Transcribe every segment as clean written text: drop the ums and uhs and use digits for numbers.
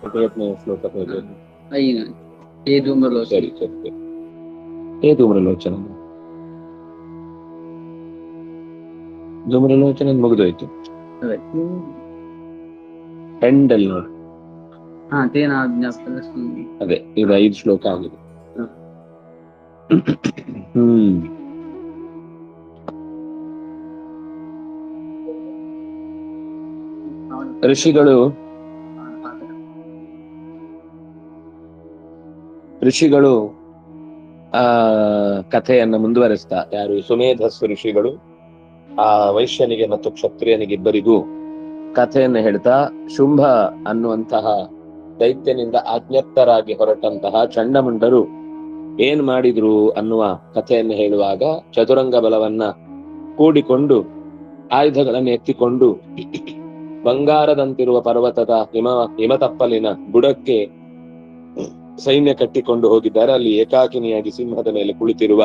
41ನೇ ಶ್ಲೋಕ ಹೇಳಿ. ಸರಿ ಸರಿ. ಹೇ ಧೂಮ್ರಲೋಚನ, ಧೂಮ್ರಲೋಚನ ಮುಗಿದೋಯ್ತು. ಎಂಡಲ್ಲಿ ನೋಡಿ. ಅದೇ ಇದು 5 ಶ್ಲೋಕ ಆಗಿದೆ. ಋಷಿಗಳು ಕಥೆಯನ್ನ ಮುಂದುವರೆಸ್ತಾ, ಯಾರು ಸುಮೇಧಸ್ ಋಷಿಗಳು ಆ ವೈಶ್ಯನಿಗೆ ಮತ್ತು ಕ್ಷತ್ರಿಯನಿಗೆ ಇಬ್ಬರಿಗೂ ಕಥೆಯನ್ನ ಹೇಳ್ತಾ, ಶುಂಭ ಅನ್ನುವಂತಹ ದೈತ್ಯನಿಂದ ಆಜ್ಞಪ್ತರಾಗಿ ಹೊರಟಂತಹ ಚಂಡಮುಂಡರು ಏನ್ ಮಾಡಿದ್ರು ಅನ್ನುವ ಕಥೆಯನ್ನು ಹೇಳುವಾಗ, ಚತುರಂಗ ಬಲವನ್ನ ಕೂಡಿಕೊಂಡು ಆಯುಧಗಳನ್ನು ಎತ್ತಿಕೊಂಡು ಬಂಗಾರದಂತಿರುವ ಪರ್ವತದ ಹಿಮತಪ್ಪಲಿನ ಬುಡಕ್ಕೆ ಸೈನ್ಯ ಕಟ್ಟಿಕೊಂಡು ಹೋಗಿದ್ದಾರೆ. ಅಲ್ಲಿ ಏಕಾಕಿನಿಯಾಗಿ ಸಿಂಹದ ಮೇಲೆ ಕುಳಿತಿರುವ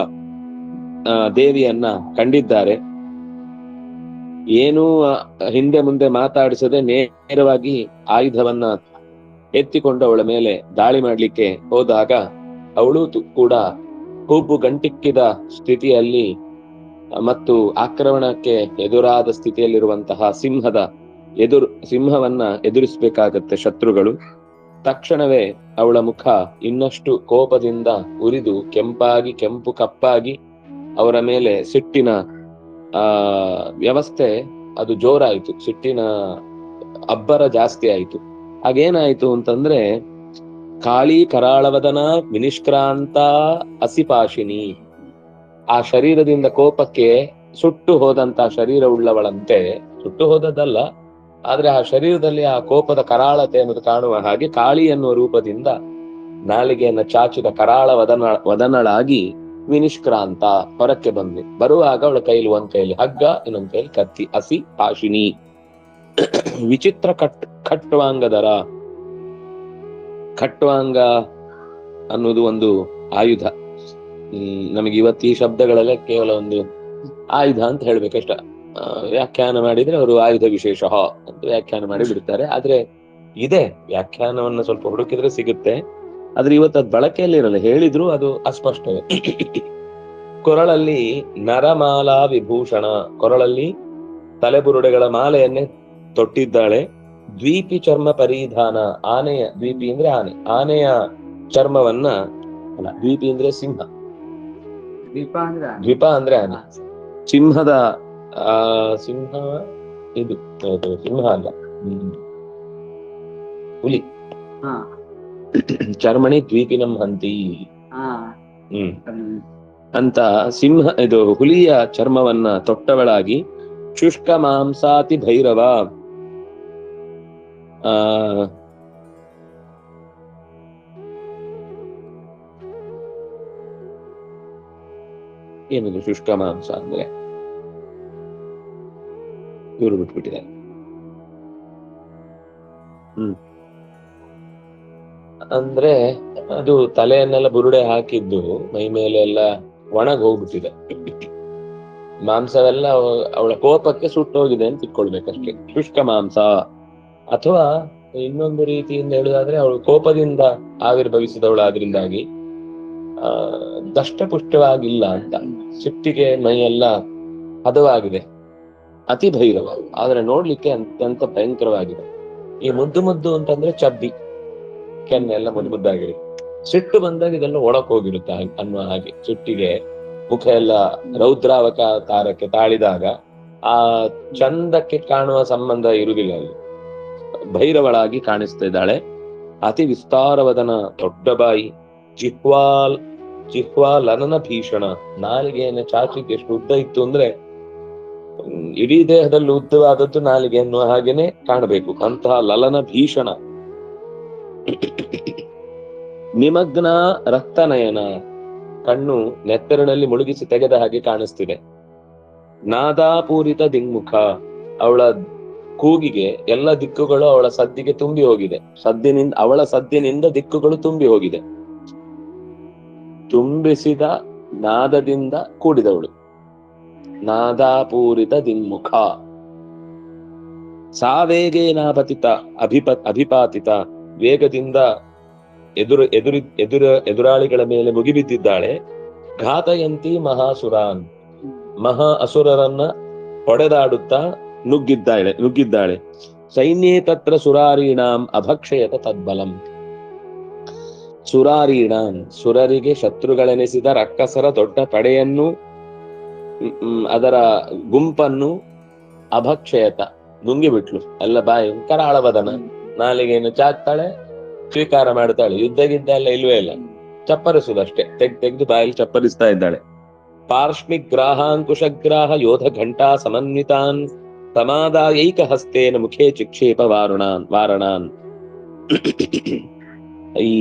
ದೇವಿಯನ್ನ ಕಂಡಿದ್ದಾರೆ. ಏನೂ ಹಿಂದೆ ಮುಂದೆ ಮಾತಾಡಿಸದೆ ನೇರವಾಗಿ ಆಯುಧವನ್ನ ಎತ್ತಿಕೊಂಡು ಅವಳ ಮೇಲೆ ದಾಳಿ ಮಾಡ್ಲಿಕ್ಕೆ ಹೋದಾಗ, ಅವಳು ಕೂಡ ಹೂಬು ಗಂಟಿಕ್ಕಿದ ಸ್ಥಿತಿಯಲ್ಲಿ ಮತ್ತು ಆಕ್ರಮಣಕ್ಕೆ ಎದುರಾದ ಸ್ಥಿತಿಯಲ್ಲಿರುವಂತಹ ಸಿಂಹವನ್ನ ಎದುರಿಸಬೇಕಾಗತ್ತೆ ಶತ್ರುಗಳು. ತಕ್ಷಣವೇ ಅವಳ ಮುಖ ಇನ್ನಷ್ಟು ಕೋಪದಿಂದ ಉರಿದು ಕೆಂಪು ಕಪ್ಪಾಗಿ ಅವರ ಮೇಲೆ ಸಿಟ್ಟಿನ ವ್ಯವಸ್ಥೆ ಅದು ಜೋರಾಯಿತು. ಸಿಟ್ಟಿನ ಅಬ್ಬರ ಜಾಸ್ತಿ ಆಯಿತು. ಹಾಗೇನಾಯ್ತು ಅಂತಂದ್ರೆ, ಕಾಳಿ ಕರಾಳವದನ ವಿನಿಷ್ಕ್ರಾಂತ ಅಸಿಪಾಶಿನಿ, ಆ ಶರೀರದಿಂದ ಕೋಪಕ್ಕೆ ಸುಟ್ಟು ಹೋದಂತ ಶರೀರ ಉಳ್ಳವಳಂತೆ, ಸುಟ್ಟು ಹೋದದ್ದಲ್ಲ ಆದ್ರೆ ಆ ಶರೀರದಲ್ಲಿ ಆ ಕೋಪದ ಕರಾಳತೆ ಅನ್ನೋದು ಕಾಣುವ ಹಾಗೆ ಕಾಳಿ ಎನ್ನುವ ರೂಪದಿಂದ ನಾಲಿಗೆಯನ್ನ ಚಾಚಿದ ಕರಾಳ ವದನಳಾಗಿ ವಿನಿಷ್ಕ್ರಾಂತ ಹೊರಕ್ಕೆ ಬರುವಾಗ ಅವಳ ಕೈಲಿ ಒಂದ್ ಕೈಲಿ ಹಗ್ಗ, ಇನ್ನೊಂದ್ ಕೈಲಿ ಕತ್ತಿ. ಅಸಿ ಪಾಶಿನಿ, ವಿಚಿತ್ರ ಖಟ್ವಾಂಗದರ. ಖಟ್ವಾಂಗ ಅನ್ನೋದು ಒಂದು ಆಯುಧ. ನಮಗೆ ಇವತ್ತು ಈ ಶಬ್ದಗಳೆಲ್ಲ ಕೇವಲ ಒಂದು ಆಯುಧ ಅಂತ ಹೇಳ್ಬೇಕಷ್ಟ. ವ್ಯಾಖ್ಯಾನ ಮಾಡಿದ್ರೆ ಅವರು ಆಯುಧ ವಿಶೇಷ ಅಂತ ವ್ಯಾಖ್ಯಾನ ಮಾಡಿ ಬಿಡ್ತಾರೆ. ಆದ್ರೆ ಇದೆ, ವ್ಯಾಖ್ಯಾನವನ್ನ ಸ್ವಲ್ಪ ಹುಡುಕಿದ್ರೆ ಸಿಗುತ್ತೆ. ಆದ್ರೆ ಇವತ್ತು ಅದ್ ಬಳಕೆಯಲ್ಲಿ ಇರಲ್ಲ, ಹೇಳಿದ್ರು ಅದು ಅಸ್ಪಷ್ಟವೇ. ಕೊರಳಲ್ಲಿ ನರಮಾಲಾ ವಿಭೂಷಣ, ಕೊರಳಲ್ಲಿ ತಲೆಬುರುಡೆಗಳ ಮಾಲೆಯನ್ನೇ ತೊಟ್ಟಿದ್ದಾಳೆ. ದ್ವೀಪಿ ಚರ್ಮ ಪರಿಧಾನ, ಆನೆಯ, ದ್ವೀಪಿ ಅಂದ್ರೆ ಆನೆ, ಆನೆಯ ಚರ್ಮವನ್ನ, ಅಲ್ಲ ದ್ವೀಪಿ ಅಂದ್ರೆ ಸಿಂಹ, ದ್ವೀಪ ಅಂದ್ರೆ ಆನೆ, ಸಿಂಹದ ಸಿಂಹ ಇದು ಸಿಂಹ ಅಲ್ಲ, ಹುಲಿ. ಚರ್ಮಣಿ ದ್ವೀಪಿನಂ ಹಂತಿ ಅಂತ ಸಿಂಹ, ಇದು ಹುಲಿಯ ಚರ್ಮವನ್ನ ತೊಟ್ಟವಳಾಗಿ, ಶುಷ್ಕ ಮಾಂಸಾತಿ ಭೈರವ, ಏನದು ಶುಷ್ಕ ಮಾಂಸ ಅಂದ್ರೆ? ಇವರು ಬಿಟ್ಬಿಟ್ಟಿದ್ದಾರೆ. ಅಂದ್ರೆ ಅದು ತಲೆಯನ್ನೆಲ್ಲ ಬುರುಡೆ ಹಾಕಿದ್ದು ಮೈ ಮೇಲೆ ಎಲ್ಲ ಒಣಗ್ ಹೋಗ್ಬಿಟ್ಟಿದೆ, ಮಾಂಸವೆಲ್ಲ ಅವಳ ಕೋಪಕ್ಕೆ ಸುಟ್ಟೋಗಿದೆ ಅಂತ ಇಟ್ಕೊಳ್ಬೇಕಷ್ಟೇ. ಶುಷ್ಕ ಮಾಂಸ, ಅಥವಾ ಇನ್ನೊಂದು ರೀತಿಯಿಂದ ಹೇಳುದಾದ್ರೆ ಅವಳು ಕೋಪದಿಂದ ಆವಿರ್ಭವಿಸಿದವಳಾದ್ರಿಂದಾಗಿ ದಷ್ಟಪುಷ್ಟವಾಗಿಲ್ಲ ಅಂತ, ಸಿಟ್ಟಿಗೆ ಮೈಯೆಲ್ಲ ಹದವಾಗಿದೆ. ಅತಿ ಭೈರವ, ಆದ್ರೆ ನೋಡ್ಲಿಕ್ಕೆ ಅತ್ಯಂತ ಭಯಂಕರವಾಗಿದೆ. ಈ ಮುದ್ದು ಅಂತಂದ್ರೆ ಚಬ್ಬಿ, ಕೆನ್ನೆಲ್ಲ ಮುದ್ದಾಗಿದೆ. ಸಿಟ್ಟು ಬಂದಾಗ ಇದೆಲ್ಲ ಒಳಕ್ ಹೋಗಿರುತ್ತೆ ಅನ್ನುವ ಹಾಗೆ. ಸಿಟ್ಟಿಗೆ ಮುಖ ಎಲ್ಲ ರೌದ್ರಾವತಾರಕ್ಕೆ ತಾಳಿದಾಗ ಆ ಚಂದಕ್ಕೆ ಕಾಣುವ ಸಂಬಂಧ ಇರುವುದಿಲ್ಲ, ಅಲ್ಲಿ ಭೈರವಳಾಗಿ ಕಾಣಿಸ್ತಾ ಇದ್ದಾಳೆ. ಅತಿ ವಿಸ್ತಾರವದನ, ದೊಡ್ಡ ಬಾಯಿ, ಜಿಹ್ವಾ ಲನನ ಭೀಷಣ, ನಾಲಿಗೆಯನ್ನು ಚಾಚಿಗೆ ಎಷ್ಟು ಉದ್ದ ಇತ್ತು ಅಂದ್ರೆ ಇಡೀ ದೇಹದಲ್ಲಿ ಉದ್ದವಾದದ್ದು ನಾಲಿಗೆ ಎನ್ನುವ ಹಾಗೇನೆ ಕಾಣಬೇಕು, ಅಂತಹ ಲಲನ ಭೀಷಣ. ನಿಮಗ್ನ ರಕ್ತನಯನ, ಕಣ್ಣು ನೆತ್ತರಿನಲ್ಲಿ ಮುಳುಗಿಸಿ ತೆಗೆದ ಹಾಗೆ ಕಾಣಿಸ್ತಿದೆ. ನಾದಾಪೂರಿತ ದಿಗ್ಮುಖ, ಅವಳ ಕೂಗಿಗೆ ಎಲ್ಲ ದಿಕ್ಕುಗಳು ಅವಳ ಸದ್ದಿಗೆ ತುಂಬಿ ಹೋಗಿದೆ. ಅವಳ ಸದ್ದಿನಿಂದ ದಿಕ್ಕುಗಳು ತುಂಬಿ ಹೋಗಿದೆ. ತುಂಬಿಸಿದ ನಾದದಿಂದ ಕೂಡಿದವಳು, ನಾದಾಪೂರಿತ ದಿಗ್ಮುಖ. ಸಾವೇಗೇನಾಪತಿತ ಅಭಿಪಾತಿತ, ವೇಗದಿಂದ ಎದುರಾಳಿಗಳ ಮೇಲೆ ಮುಗಿಬಿದ್ದಿದ್ದಾಳೆ. ಘಾತಯಂತಿ ಮಹಾಸುರಾನ್, ಮಹಾ ಅಸುರರನ್ನ ಹೊಡೆದಾಡುತ್ತಾ ನುಗ್ಗಿದ್ದಾಳೆ. ಸೈನ್ಯೇ ತತ್ರ ಸುರಾರೀಣಾಂ ಅಭಕ್ಷಯತ ತದ್ಬಲಂ. ಸುರಾರೀಣಾಂ, ಸುರರಿಗೆ ಶತ್ರುಗಳೆನಿಸಿದ ರಕ್ಕಸರ ದೊಡ್ಡ ಪಡೆಯನ್ನು, ಅದರ ಗುಂಪನ್ನು ಅಭಕ್ಷಯತ ನುಂಗಿಬಿಟ್ಲು. ಎಲ್ಲ ಬಾಯಿ ಕರಾಳವದನ, ನಾಲಿಗೆಯನ್ನು ಚಾಚ್ತಾಳೆ, ಸ್ವೀಕಾರ ಮಾಡ್ತಾಳೆ. ಯುದ್ಧ ಎಲ್ಲ ಇಲ್ವೇ ಇಲ್ಲ, ಚಪ್ಪರಿಸುವುದಷ್ಟೇ, ತೆಗೆದು ಬಾಯಲ್ಲಿ ಚಪ್ಪರಿಸ್ತಾ ಇದ್ದಾಳೆ. ಪಾರ್ಷ್ಣಿಗ್ರಾಹಾಂಕುಶಗ್ರಾಹ ಯೋಧ ಘಂಟಾ ಸಮನ್ವಿತಾನ್ ಸಮಾದಾಯೈಕ ಹಸ್ತೇನ ಮುಖೇ ಚಿಕ್ಷೇಪ ವಾರಣಾನ್. ಈ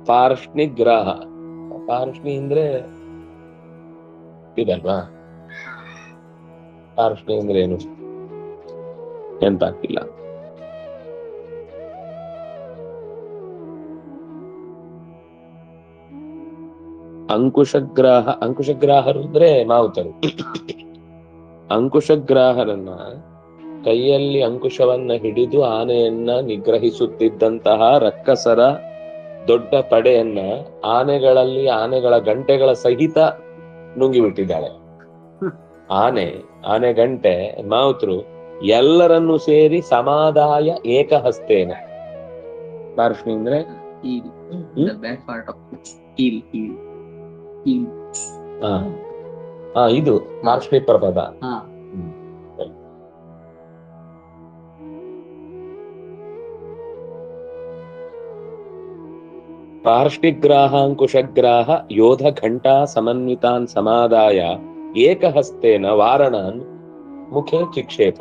ಪಾರ್ಷ್ಣಿಗ್ರಾಹ, ಪಾರ್ಷ್ಣಿ ಅಂದ್ರೆ ಇದಲ್ವಾ? ಪಾರ್ಷ್ಣಿ ಅಂದ್ರೆ ಏನು ನೆನಪಾಗ್ತಿಲ್ಲ. ಅಂಕುಶಗ್ರಾಹರು ಅಂದ್ರೆ ಮಾವುತರು. ಅಂಕುಶಗ್ರಾಹರನ್ನ, ಕೈಯಲ್ಲಿ ಅಂಕುಶವನ್ನ ಹಿಡಿದು ಆನೆಯನ್ನ ನಿಗ್ರಹಿಸುತ್ತಿದ್ದಂತಹ ರಕ್ಕಸರ ದೊಡ್ಡ ಪಡೆಯನ್ನ ಆನೆಗಳ ಗಂಟೆಗಳ ಸಹಿತ ನುಂಗಿಬಿಟ್ಟಿದ್ದಾಳೆ. ಆನೆ ಗಂಟೆ, ಮಾವುತರು ಎಲ್ಲರನ್ನು ಸೇರಿ ಸಮಾದಾಯ ಏಕಹಸ್ತೇನ. ಪಾರ್ಷ್ಣಿ ಅಂದ್ರೆ ಇದು ಪಾರ್ಷ್ಣಿ ಪ್ರಪದ. ಪಾರ್ಷ್ಣಿಗ್ರಾಹಾಂಕುಶಗ್ರಾಹ ಯೋಧ ಘಂಟಾ ಸಮನ್ವಿತಾನ್ ಸಮಾದಾಯ ಏಕಹಸ್ತೇನ ವಾರಣಾನ್ ಮುಖೇ ಚಿಕ್ಷೇಪ.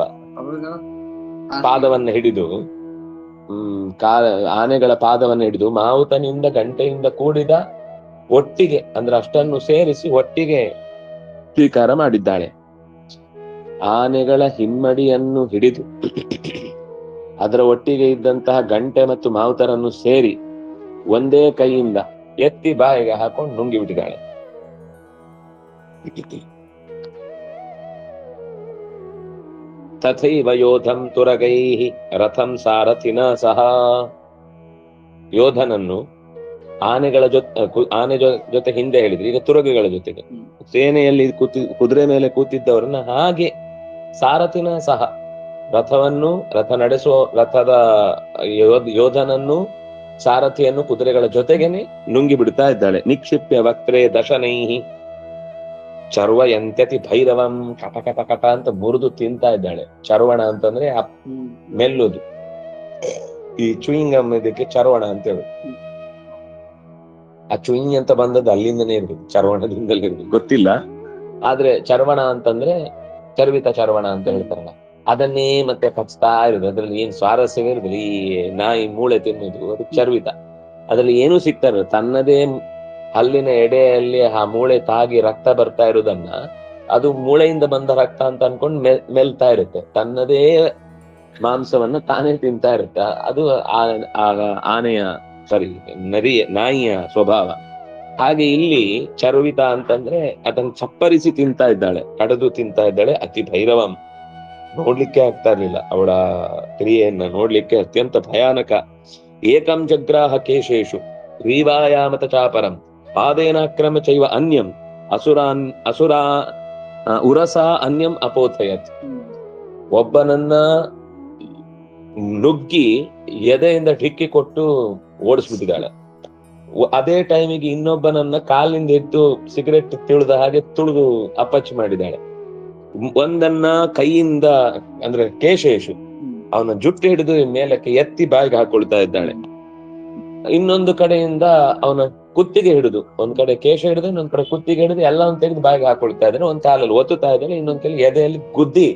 ಪಾದವನ್ನ ಹಿಡಿದು, ಆನೆಗಳ ಪಾದವನ್ನು ಹಿಡಿದು ಮಾವುತನಿಂದ ಗಂಟೆಯಿಂದ ಕೂಡಿದ ಒಟ್ಟಿಗೆ, ಅಂದ್ರೆ ಅಷ್ಟನ್ನು ಸೇರಿಸಿ ಒಟ್ಟಿಗೆ ಸ್ವೀಕಾರ ಮಾಡಿದ್ದಾಳೆ. ಆನೆಗಳ ಹಿಮ್ಮಡಿಯನ್ನು ಹಿಡಿದು ಅದರ ಒಟ್ಟಿಗೆ ಇದ್ದಂತಹ ಗಂಟೆ ಮತ್ತು ಮಾವುತರನ್ನು ಸೇರಿ ಒಂದೇ ಕೈಯಿಂದ ಎತ್ತಿ ಬಾಯಿಗೆ ಹಾಕೊಂಡು ನುಂಗಿಬಿಟ್ಟಿದ್ದಾಳೆ. ತಥೈವ ಯೋಧಂ ತುರಗೈಃ ರಥಂ ಸಾರಥಿನ ಸಹ. ಯೋಧನನ್ನು ಆನೆಗಳ ಜೊತೆ ಹಿಂದೆ ಹೇಳಿದ್ರು, ಈಗ ತುರಗಗಳ ಜೊತೆಗೆ ಸೇನೆಯಲ್ಲಿ ಕುದುರೆ ಮೇಲೆ ಕೂತಿದ್ದವರನ್ನ ಹಾಗೆ ಸಾರಥಿನ ಸಹ, ರಥ ನಡೆಸುವ ರಥದ ಯೋಧನನ್ನು, ಸಾರಥಿಯನ್ನು ಕುದುರೆಗಳ ಜೊತೆಗೇನೆ ನುಂಗಿ ಬಿಡ್ತಾ ಇದ್ದಾಳೆ. ನಿಕ್ಷಿಪ್ಯ ವಕ್ತ್ರೇ ದಶನೈಹಿ ಚರ್ವಯಂತ್ಯತಿ ಭೈರವಂ. ಕಟ ಅಂತ ಮುರಿದು ತಿಂತಾ ಇದ್ದಾಳೆ. ಚರ್ವಣ ಅಂತಂದ್ರೆ ಮೆಲ್ಲುದು. ಈ ಚುಯಿಂಗಮ್ ಇದಕ್ಕೆ ಚರ್ವಣ ಅಂತ ಹೇಳುದು. ಆ ಚುಯಿಂಗ್ ಅಂತ ಬಂದದ್ದು ಅಲ್ಲಿಂದನೇ ಇರ್ಬೇಕು, ಚರ್ವಣದಿಂದಲೇ ಇರ್ಬೇಕು, ಗೊತ್ತಿಲ್ಲ. ಆದ್ರೆ ಚರ್ವಣ ಅಂತಂದ್ರೆ ಚರ್ವಿತ ಚರ್ವಣ ಅಂತ ಹೇಳ್ತಾರಲ್ಲ, ಅದನ್ನೇ ಮತ್ತೆ ಕಚ್ತಾ ಇರುದು. ಅದ್ರಲ್ಲಿ ಏನ್ ಸ್ವಾರಸ್ಯವೇ ಇರುದಿಲ್ಲ. ಈ ನಾಯಿ ಮೂಳೆ ತಿನ್ನುದು, ಅದು ಚರ್ವಿತ. ಅದ್ರಲ್ಲಿ ಏನೂ ಸಿಗ್ತಾ ಇರೋದು, ತನ್ನದೇ ಹಲ್ಲಿನ ಎಡೆಯಲ್ಲಿ ಆ ಮೂಳೆ ತಾಗಿ ರಕ್ತ ಬರ್ತಾ ಇರುವುದನ್ನ ಅದು ಮೂಳೆಯಿಂದ ಬಂದ ರಕ್ತ ಅಂತ ಅನ್ಕೊಂಡು ಮೆಲ್ತಾ ಇರುತ್ತೆ. ತನ್ನದೇ ಮಾಂಸವನ್ನ ತಾನೇ ತಿಂತಾ ಇರುತ್ತೆ. ಅದು ಆನೆಯ ನಾಯಿಯ ಸ್ವಭಾವ. ಹಾಗೆ ಇಲ್ಲಿ ಚರ್ವಿತ ಅಂತಂದ್ರೆ ಅದನ್ನ ಚಪ್ಪರಿಸಿ ತಿಂತಾ ಇದ್ದಾಳೆ, ಕಡದು ತಿಂತಾ ಇದ್ದಾಳೆ. ಅತಿ ಭೈರವಂ, ನೋಡ್ಲಿಕ್ಕೆ ಆಗ್ತಾ ಇರ್ಲಿಲ್ಲ ಅವಳ ಕ್ರಿಯೆಯನ್ನ, ನೋಡ್ಲಿಕ್ಕೆ ಅತ್ಯಂತ ಭಯಾನಕ. ಏಕಂ ಜಗ್ರಾಹ ಕೇಶೇಶು ಗ್ರೀವಾಯಾಮತ ಚಾಪರಂ ಪಾದೇನಾಕ್ರಮ ಚೈವ ಅನ್ಯಂ ಉರಸಾ ಅನ್ಯಂ ಅಪೋಥಯತ್. ಒಬ್ಬನನ್ನ ನುಗ್ಗಿ ಎದೆಯಿಂದ ಢಿಕ್ಕಿ ಕೊಟ್ಟು ಓಡಿಸ್ಬಿಟ್ಟಿದ್ದಾಳೆ. ಅದೇ ಟೈಮಿಗೆ ಇನ್ನೊಬ್ಬನನ್ನ ಕಾಲಿಂದ ಎದ್ದು ಸಿಗರೆಟ್ ತುಳಿದ ಹಾಗೆ ತುಳಿದು ಅಪ್ಪಚ್ಚಿ ಮಾಡಿದ್ದಾಳೆ. ಒಂದನ್ನ ಕೈಯಿಂದ, ಅಂದ್ರೆ ಕೇಶೇಶು, ಅವನ ಜುಟ್ಟು ಹಿಡಿದು ಮೇಲಕ್ಕೆ ಎತ್ತಿ ಬಾಯಿಗೆ ಹಾಕೊಳ್ತಾ ಇದ್ದಾಳೆ. ಇನ್ನೊಂದು ಕಡೆಯಿಂದ ಅವನ ಕುತ್ತಿಗೆ ಹಿಡಿದು, ಒಂದ್ ಕಡೆ ಕೇಶ ಹಿಡಿದು ಇನ್ನೊಂದ್ ಕಡೆ ಕುತ್ತಿಗೆ ಹಿಡಿದು ಎಲ್ಲವನ್ನು ತೆಗೆದು ಬಾಯಿಗೆ ಹಾಕೊಳ್ತಾ ಇದ್ದಾನೆ. ಒಂದ್ ಕಾಲಲ್ಲಿ ಒತ್ತುತ್ತಾ ಇದ್ದಾನೆ, ಇನ್ನೊಂದ್ ಕೈ ಎದೆಯಲ್ಲಿ ಗುದ್ದಿ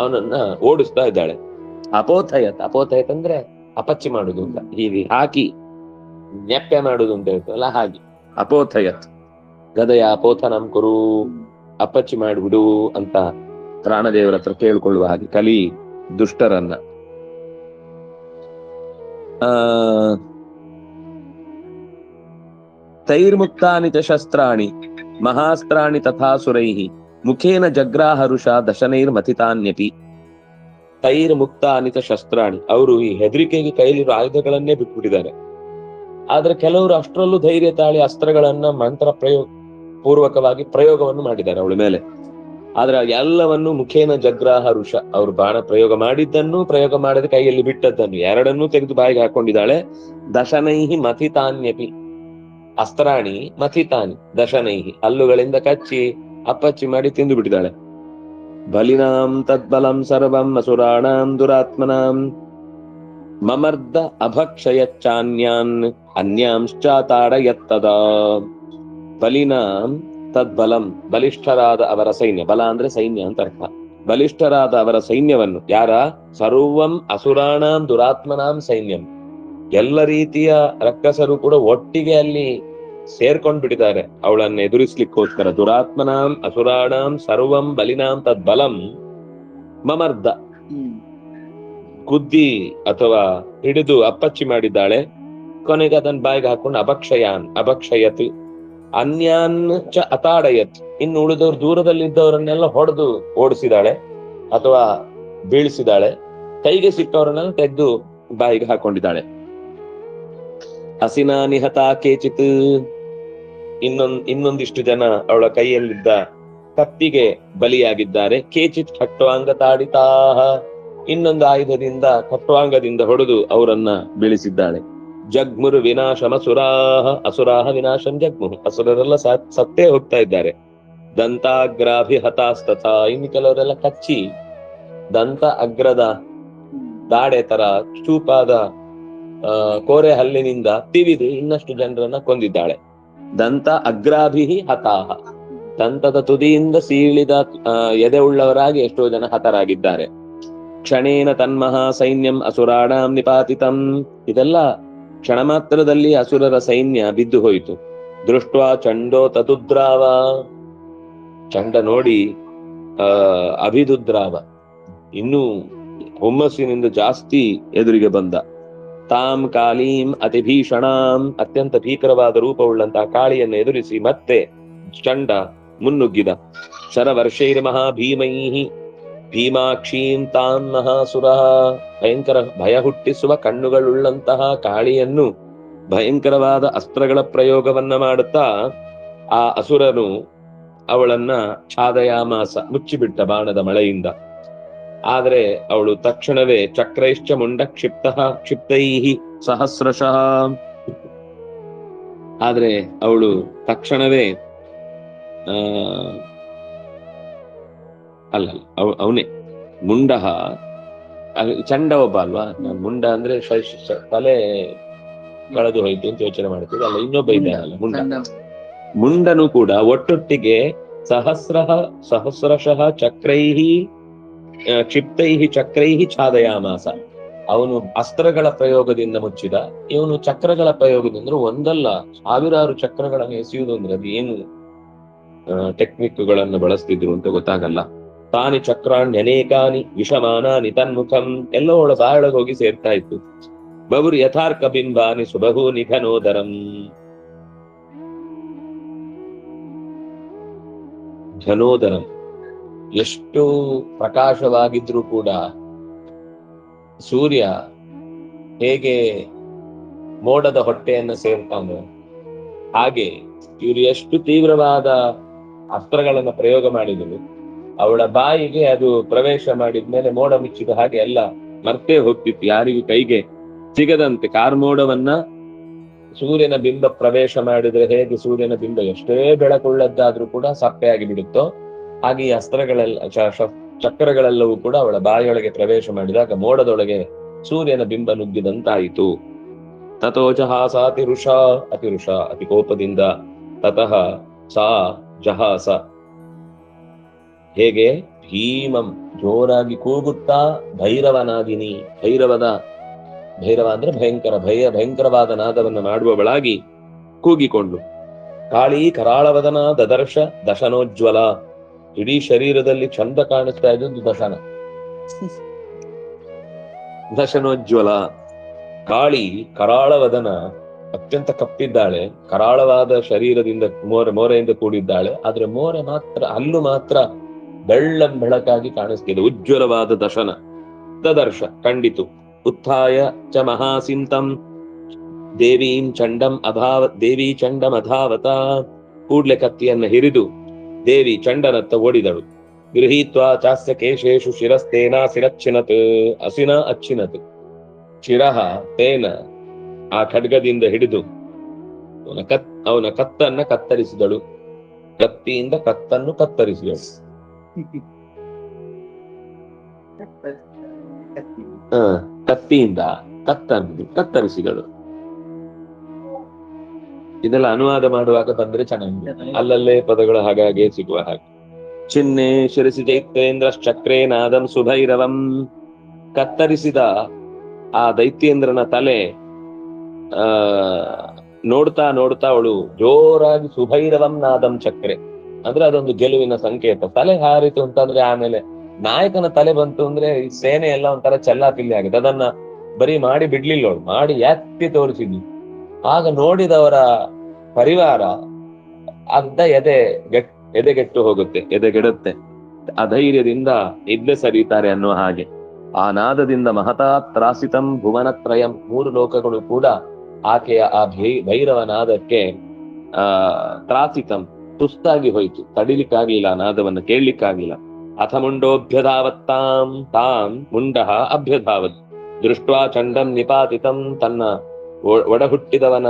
ಅವನನ್ನ ಓಡಿಸ್ತಾ ಇದ್ದಾಳೆ. ಅಪೋಥಯತ್ ಅಂದ್ರೆ ಅಪಚ್ಚಿ ಮಾಡುದು ಅಂತ, ಹೀಗೆ ಹಾಕಿ ನೆಪ್ಪೆ ಮಾಡುದು ಅಂತ ಹೇಳ್ತಲ್ಲ, ಹಾಗೆ ಅಪೋಥಯತ್. ಗದಯ ಅಪೋಥನಂ ಕುರು, ಅಪಚ್ಚಿ ಮಾಡಿಬಿಡು ಅಂತ ಪ್ರಾಣದೇವರ ಹತ್ರ ಕೇಳ್ಕೊಳ್ಳುವ ಹಾಗೆ ಕಲಿ ದುಷ್ಟರನ್ನ. ತೈರ್ಮುಕ್ತಾನಿ ಚ ಶಸ್ತ್ರಾಣಿ ಮಹಾಸ್ತ್ರಾಣಿ ತಥಾ ಸುರೈಹಿ ಮುಖೇನ ಜಗ್ರಾಹರುಷ ದಶನೈರ್ಮಥಿತಾನ್ಯಪಿ. ತೈರ್ ಮುಕ್ತ ಅನಿತ ಶಸ್ತ್ರಾಣಿ. ಅವರು ಈ ಹೆದರಿಕೆಗೆ ಕೈಲಿರೋ ಆಯುಧಗಳನ್ನೇ ಬಿಟ್ಬಿಟ್ಟಿದ್ದಾರೆ. ಆದ್ರೆ ಕೆಲವರು ಅಷ್ಟರಲ್ಲೂ ಧೈರ್ಯ ತಾಳಿ ಅಸ್ತ್ರಗಳನ್ನ ಮಂತ್ರ ಪೂರ್ವಕವಾಗಿ ಪ್ರಯೋಗವನ್ನು ಮಾಡಿದ್ದಾರೆ ಅವಳ ಮೇಲೆ. ಆದ್ರೆ ಎಲ್ಲವನ್ನು ಮುಖೇನ ಜಗ್ರಾಹ ಋಷ, ಅವರು ಬಾಣ ಪ್ರಯೋಗ ಮಾಡಿದ್ದನ್ನು ಪ್ರಯೋಗ ಮಾಡದೆ ಕೈಯಲ್ಲಿ ಬಿಟ್ಟದ್ದನ್ನು ಎರಡನ್ನೂ ತೆಗೆದು ಬಾಯಿಗೆ ಹಾಕೊಂಡಿದ್ದಾಳೆ. ದಶನೈಹಿ ಮಥಿತಾನ್ಯಪಿ ಅಸ್ತ್ರಾಣಿ ಮಥಿತಾನಿ ದಶನೈಹಿ, ಹಲ್ಲುಗಳಿಂದ ಕಚ್ಚಿ ಅಪ್ಪಚ್ಚಿ ಮಾಡಿ ತಿಂದು ಬಿಟ್ಟಿದ್ದಾಳೆ. ಬಲಿನಾಂ ತದ್ಬಲಂ ಸರ್ವಂ ಅಸುರಾಣಾಂ ದುರಾತ್ಮನಾಂ ಮಮರ್ದ ಅಭಕ್ಷಯಚ್ಚಾನ್ಯಾನ್ ಅನ್ಯಾಂಶ್ಚಾತಾಡಯತ್ತದ. ಬಲಿನಾಂ ತದ್ಬಲಂ, ಬಲಿಷ್ಠರಾದ ಅವರ ಸೈನ್ಯ, ಬಲ ಅಂದ್ರೆ ಸೈನ್ಯ ಅಂತ ಅರ್ಥ. ಬಲಿಷ್ಠರಾದ ಅವರ ಸೈನ್ಯವನ್ನು, ಯಾರ? ಸರ್ವಂ ಅಸುರಾಣಾಂ ದುರಾತ್ಮನಾಂ ಸೈನ್ಯಂ, ಎಲ್ಲ ರೀತಿಯ ರಕ್ಕಸರು ಕೂಡ ಒಟ್ಟಿಗೆ ಅಲ್ಲಿ ಸೇರ್ಕೊಂಡ್ ಬಿಟ್ಟಿದ್ದಾರೆ ಅವಳನ್ನ ಎದುರಿಸ್ಲಿಕ್ಕೋಸ್ಕರ. ದುರಾತ್ಮನಾಂ ಅಸುರಾಣಾಂ ಸರ್ವಂ ಬಲಿನಾಂ ತದ್ಬಲಂ ಮಮರ್ದ, ಗುದ್ದಿ ಅಥವಾ ಹಿಡಿದು ಅಪ್ಪಚ್ಚಿ ಮಾಡಿದ್ದಾಳೆ. ಕೊನೆಗೆ ಅದನ್ನ ಬಾಯಿಗೆ ಹಾಕೊಂಡು ಅಭಕ್ಷಯತ್ ಅನ್ಯಾನ್ ಚ ಅತಾಡಯತ್, ಇನ್ನು ಉಳಿದವ್ರು ದೂರದಲ್ಲಿದ್ದವರನ್ನೆಲ್ಲ ಹೊಡೆದು ಓಡಿಸಿದಾಳೆ ಅಥವಾ ಬೀಳಿಸಿದಾಳೆ. ಕೈಗೆ ಸಿಕ್ಕವರನ್ನೆಲ್ಲ ತೆಗೆದು ಬಾಯಿಗೆ ಹಾಕೊಂಡಿದ್ದಾಳೆ. ಹಸಿನಾ ನಿಹತ ಕೇಚಿತ್, ಇನ್ನೊಂದಿಷ್ಟು ಜನ ಅವಳ ಕೈಯಲ್ಲಿದ್ದ ಕತ್ತಿಗೆ ಬಲಿಯಾಗಿದ್ದಾರೆ. ಕೇಚಿತ್ ಖಟ್ವಾಂಗ ತಾಡಿತಾಹ, ಇನ್ನೊಂದು ಆಯುಧದಿಂದ ಖಟ್ವಾಂಗದಿಂದ ಹೊಡೆದು ಅವರನ್ನ ಬೀಳಿಸಿದ್ದಾಳೆ. ಜಗ್ಮುರು ವಿನಾಶಮ ಸುರಾಹ, ಅಸುರಾಹ ವಿನಾಶಂ ಜಗ್ಮುರು, ಅಸುರರೆಲ್ಲ ಸತ್ತೇ ಹೋಗ್ತಾ ಇದ್ದಾರೆ. ದಂತಾಗ್ರಾಭಿ ಹತಾಸ್ತಥಾ, ಇನ್ನು ಕೆಲವರೆಲ್ಲ ಕಚ್ಚಿ ದಂತ ಅಗ್ರದ ದಾಡೆ ತರ ಚೂಪಾದ ಕೋರೆ ಹಲ್ಲಿನಿಂದ ತಿವಿದು ಇನ್ನಷ್ಟು ಜನರನ್ನ ಕೊಂದಿದ್ದಾಳೆ. ದಂತ ಅಗ್ರಾಭಿ ಹತಾಹ, ದಂತದ ತುದಿಯಿಂದ ಸೀಳಿದ ಎದೆ ಉಳ್ಳವರಾಗಿ ಎಷ್ಟೋ ಜನ ಹತರಾಗಿದ್ದಾರೆ. ಕ್ಷಣೇನ ತನ್ಮಹಾ ಸೈನ್ಯಂ ಅಸುರಾಣಾಂ ನಿಪಾತಿತಂ, ಇದೆಲ್ಲ ಕ್ಷಣ ಮಾತ್ರದಲ್ಲಿ ಅಸುರರ ಸೈನ್ಯ ಬಿದ್ದು ಹೋಯಿತು. ದೃಷ್ಟ್ವಾ ಚಂಡೋ ತದುದ್ರಾವ, ಚಂಡ ನೋಡಿ ಅಭಿದುದ್ರಾವ, ಇನ್ನೂ ಹುಮ್ಮಸ್ಸಿನಿಂದ ಜಾಸ್ತಿ ಎದುರಿಗೆ ಬಂದ. ತಾಂ ಕಾಳೀಂ ಅತಿ ಭೀಷಣಾಂ, ಅತ್ಯಂತ ಭೀಕರವಾದ ರೂಪವುಳ್ಳಂತಹ ಕಾಳಿಯನ್ನು ಎದುರಿಸಿ ಮತ್ತೆ ಚಂಡ ಮುನ್ನುಗ್ಗಿದ. ಶರವರ್ಷೈರ್ ಮಹಾಭೀಮೈಹಿ ಭೀಮಾಕ್ಷೀಂ ತಾಂ ಮಹಾಸುರ, ಭಯಂಕರ ಭಯ ಹುಟ್ಟಿಸುವ ಕಣ್ಣುಗಳುಳ್ಳಂತಹ ಕಾಳಿಯನ್ನು ಭಯಂಕರವಾದ ಅಸ್ತ್ರಗಳ ಪ್ರಯೋಗವನ್ನ ಮಾಡುತ್ತಾ ಆ ಅಸುರನು ಅವಳನ್ನ ಛಾದಯಾಮಾಸ, ಮುಚ್ಚಿಬಿಟ್ಟ ಬಾಣದ ಮಳೆಯಿಂದ. ಆದ್ರೆ ಅವಳು ತಕ್ಷಣವೇ ಚಕ್ರೈಶ್ಚ ಮುಂಡ ಕ್ಷಿಪ್ತೈಹಿ ಸಹಸ್ರಶಃ, ಆದ್ರೆ ಅವಳು ತಕ್ಷಣವೇ ಅವನೇ ಮುಂಡಹ, ಚಂಡ ಒಬ್ಬ ಅಲ್ವಾ, ಮುಂಡ ಅಂದ್ರೆ ತಲೆ ಕಳೆದು ಹೋಯ್ತು ಅಂತ ಯೋಚನೆ ಮಾಡ್ತೀವಿ ಅಲ್ಲ, ಇನ್ನೊಬ್ಬ ಇದ್ದಾನಲ್ಲ ಮುಂಡನು ಕೂಡ ಒಟ್ಟೊಟ್ಟಿಗೆ ಸಹಸ್ರಶಃ ಚಕ್ರೈಹಿ ಕ್ಷಿಪ್ತೈಹಿ ಚಕ್ರೈಹಿ ಛಾದಯಾಮಾಸ, ಅವನು ಅಸ್ತ್ರಗಳ ಪ್ರಯೋಗದಿಂದ ಮುಚ್ಚಿದ, ಇವನು ಚಕ್ರಗಳ ಪ್ರಯೋಗದಿಂದ, ಒಂದಲ್ಲ ಸಾವಿರಾರು ಚಕ್ರಗಳನ್ನು ಎಸೆಯುವುದು ಅಂದ್ರೆ ಅದು ಏನು ಟೆಕ್ನಿಕ್ಗಳನ್ನು ಬಳಸ್ತಿದ್ರು ಅಂತ ಗೊತ್ತಾಗಲ್ಲ. ತಾನಿ ಚಕ್ರಾಣ್ಯನೇಕಾನಿ ವಿಷಮಾನಾನಿ ತನ್ಮುಖಂ, ಎಲ್ಲೋ ಅವಳ ಬಾಯೊಳಗೆ ಹೋಗಿ ಸೇರ್ತಾ ಇತ್ತು. ಬಬುರ್ ಯಥಾರ್ಕ ಬಿಂಬಾನಿ ಸುಬಹು ನಿಘನೋದರಂ, ಘನೋದರಂ, ಎಷ್ಟು ಪ್ರಕಾಶವಾಗಿದ್ರೂ ಕೂಡ ಸೂರ್ಯ ಹೇಗೆ ಮೋಡದ ಹೊಟ್ಟೆಯನ್ನು ಸೇರ್ತಾನೋ ಹಾಗೆ ಇವರು ಎಷ್ಟು ತೀವ್ರವಾದ ಅಸ್ತ್ರಗಳನ್ನ ಪ್ರಯೋಗ ಮಾಡಿದರು, ಅವಳ ಬಾಯಿಗೆ ಅದು ಪ್ರವೇಶ ಮಾಡಿದ್ಮೇಲೆ ಮೋಡ ಮುಚ್ಚಿದ ಹಾಗೆ ಎಲ್ಲ ಮರ್ತೇ ಹೋಗ್ತಿತ್ತು, ಯಾರಿಗೂ ಕೈಗೆ ಸಿಗದಂತೆ. ಕಾರ್ಮೋಡವನ್ನ ಸೂರ್ಯನ ಬಿಂಬ ಪ್ರವೇಶ ಮಾಡಿದ್ರೆ ಹೇಗೆ ಸೂರ್ಯನ ಬಿಂಬ ಎಷ್ಟೇ ಬೆಳಕುಳ್ಳದ್ದಾದ್ರೂ ಕೂಡ ಸಪ್ಪೆಯಾಗಿ ಬಿಡುತ್ತೋ, ಹಾಗೆ ಈ ಅಸ್ತ್ರಗಳೆಲ್ಲ ಚಕ್ರಗಳೆಲ್ಲವೂ ಕೂಡ ಅವಳ ಬಾಯಿಯೊಳಗೆ ಪ್ರವೇಶ ಮಾಡಿದಾಗ ಮೋಡದೊಳಗೆ ಸೂರ್ಯನ ಬಿಂಬ ನುಗ್ಗಿದಂತಾಯಿತು. ತಥೋ ಜಹಾಸ ಅತಿರುಷ, ಅತಿರುಷ ಅತಿ ಕೋಪದಿಂದ, ತತಃ ಸಾ ಜಹಾಸ, ಹೇಗೆ ಭೀಮಂ ಜೋರಾಗಿ ಕೂಗುತ್ತಾ, ಭೈರವನಾದಿನಿ, ಭೈರವ ಅಂದ್ರೆ ಭಯಂಕರ, ಭಯಂಕರವಾದ ನಾದವನ್ನು ಮಾಡುವವಳಾಗಿ ಕೂಗಿಕೊಂಡು. ಕಾಳಿ ಕರಾಳವದನ ದದರ್ಶ ದಶನೋಜ್ವಲ, ಇಡೀ ಶರೀರದಲ್ಲಿ ಚಂದ ಕಾಣಿಸ್ತಾ ಇದ್ದದ್ದು ದಶನೋಜ್ವಲ. ಕಾಳಿ ಕರಾಳವದನ, ಅತ್ಯಂತ ಕಪ್ಪಿದ್ದಾಳೆ, ಕರಾಳವಾದ ಶರೀರದಿಂದ ಮೋರೆಯಿಂದ ಕೂಡಿದ್ದಾಳೆ, ಆದ್ರೆ ಹಲ್ಲು ಮಾತ್ರ ಬೆಳ್ಳಂ ಬೆಳಕಾಗಿ ಕಾಣಿಸ್ತಿದೆ, ಉಜ್ವಲವಾದ ದಶನ. ದದರ್ಶ ಕಂಡಿತು. ಉತ್ಥಾಯ ಚ ಮಹಾಸಿಂತಂ ದೇವಿ ಚಂಡಂ ಅಧಾವತ. ಕೂಡ್ಲೆ ಕತ್ತಿಯನ್ನ ಹಿರಿದು ದೇವಿ ಚಂಡನತ್ತ ಓಡಿದಳು. ಗೃಹೀತ್ವಾ ಚಾಸ್ಯ ಕೇಶೇಶು ಶಿರಸ್ತೇನ ಶಿರಚ್ಛಿನತ್ ಅಸಿನ ಅಚ್ಛಿನತ್. ಶಿರಃ ತೇನ ಆ ಖಡ್ಗದಿಂದ ಹಿಡಿದು ಅವನ ಕತ್ತನ್ನ ಕತ್ತರಿಸಿದಳು. ಕತ್ತಿಯಿಂದ ಕತ್ತನ್ನು ಕತ್ತರಿಸಿದಳು. ಕತ್ತಿಯಿಂದ ಕತ್ತನ್ನು ಕತ್ತರಿಸಿದಳು. ಇದೆಲ್ಲ ಅನುವಾದ ಮಾಡುವಾಗ ಬಂದ್ರೆ ಚೆನ್ನಾಗಿ, ಅಲ್ಲಲ್ಲೇ ಪದಗಳು ಹಾಗಾಗಿ ಸಿಗುವ ಹಾಗೆ. ಚಿನ್ನೆ ಶಿರಸಿ ದೈತ್ಯೇಂದ್ರ ಚಕ್ರೇ ನಾದಂ ಸುಭೈರವಂ. ಕತ್ತರಿಸಿದ ಆ ದೈತ್ಯೇಂದ್ರನ ತಲೆ ನೋಡ್ತಾ ನೋಡ್ತಾ ಅವಳು ಜೋರಾಗಿ ಸುಭೈರವಂ ನಾದಂ ಚಕ್ರೆ ಅಂದ್ರೆ ಅದೊಂದು ಗೆಲುವಿನ ಸಂಕೇತ. ತಲೆ ಹಾರಿತು ಅಂತಂದ್ರೆ ಆಮೇಲೆ ನಾಯಕನ ತಲೆ ಬಂತು ಅಂದ್ರೆ ಈ ಸೇನೆ ಎಲ್ಲ ಒಂಥರ ಚೆಲ್ಲಾಪಿಲ್ಲಿ ಆಗಿದೆ. ಅದನ್ನ ಬರೀ ಮಾಡಿ ಬಿಡ್ಲಿಲ್ಲ ಅವಳು, ಮಾಡಿ ಎತ್ತಿ ತೋರಿಸಿದ್ವಿ. ಆಗ ನೋಡಿದವರ ಪರಿವಾರ ಅರ್ಧ ಎದೆಗೆಟ್ಟು ಹೋಗುತ್ತೆ, ಎದೆಗೆಡುತ್ತೆ. ಅಧೈರ್ಯದಿಂದ ಇದ್ದೆ ಸರೀತಾರೆ ಅನ್ನೋ ಹಾಗೆ. ಆ ನಾದದಿಂದ ಮಹತಾ ತ್ರಾಸಿತಂ ಭುವನತ್ರಯಂ. 3 ಲೋಕಗಳು ಕೂಡ ಆಕೆಯ ಆ ಭೈರವ ನಾದಕ್ಕೆ ತ್ರಾಸಿತಂ ಸುಸ್ತಾಗಿ ಹೋಯ್ತು. ತಡಿಲಿಕ್ಕಾಗ್ಲಿಲ್ಲ, ನಾದವನ್ನು ಕೇಳಲಿಕ್ಕಾಗಿಲ್ಲ. ಅಥ ಮುಂಡೋಭ್ಯಧಾವತ್ತಾಂ ತಾಂ ಮುಂಡಃ ಅಭ್ಯಧಾವತ್. ದೃಷ್ಟ್ವಾ ಚಂಡಂ ನಿಪಾತಿತಂ. ತನ್ನ ಒಡಹುಟ್ಟಿದವನ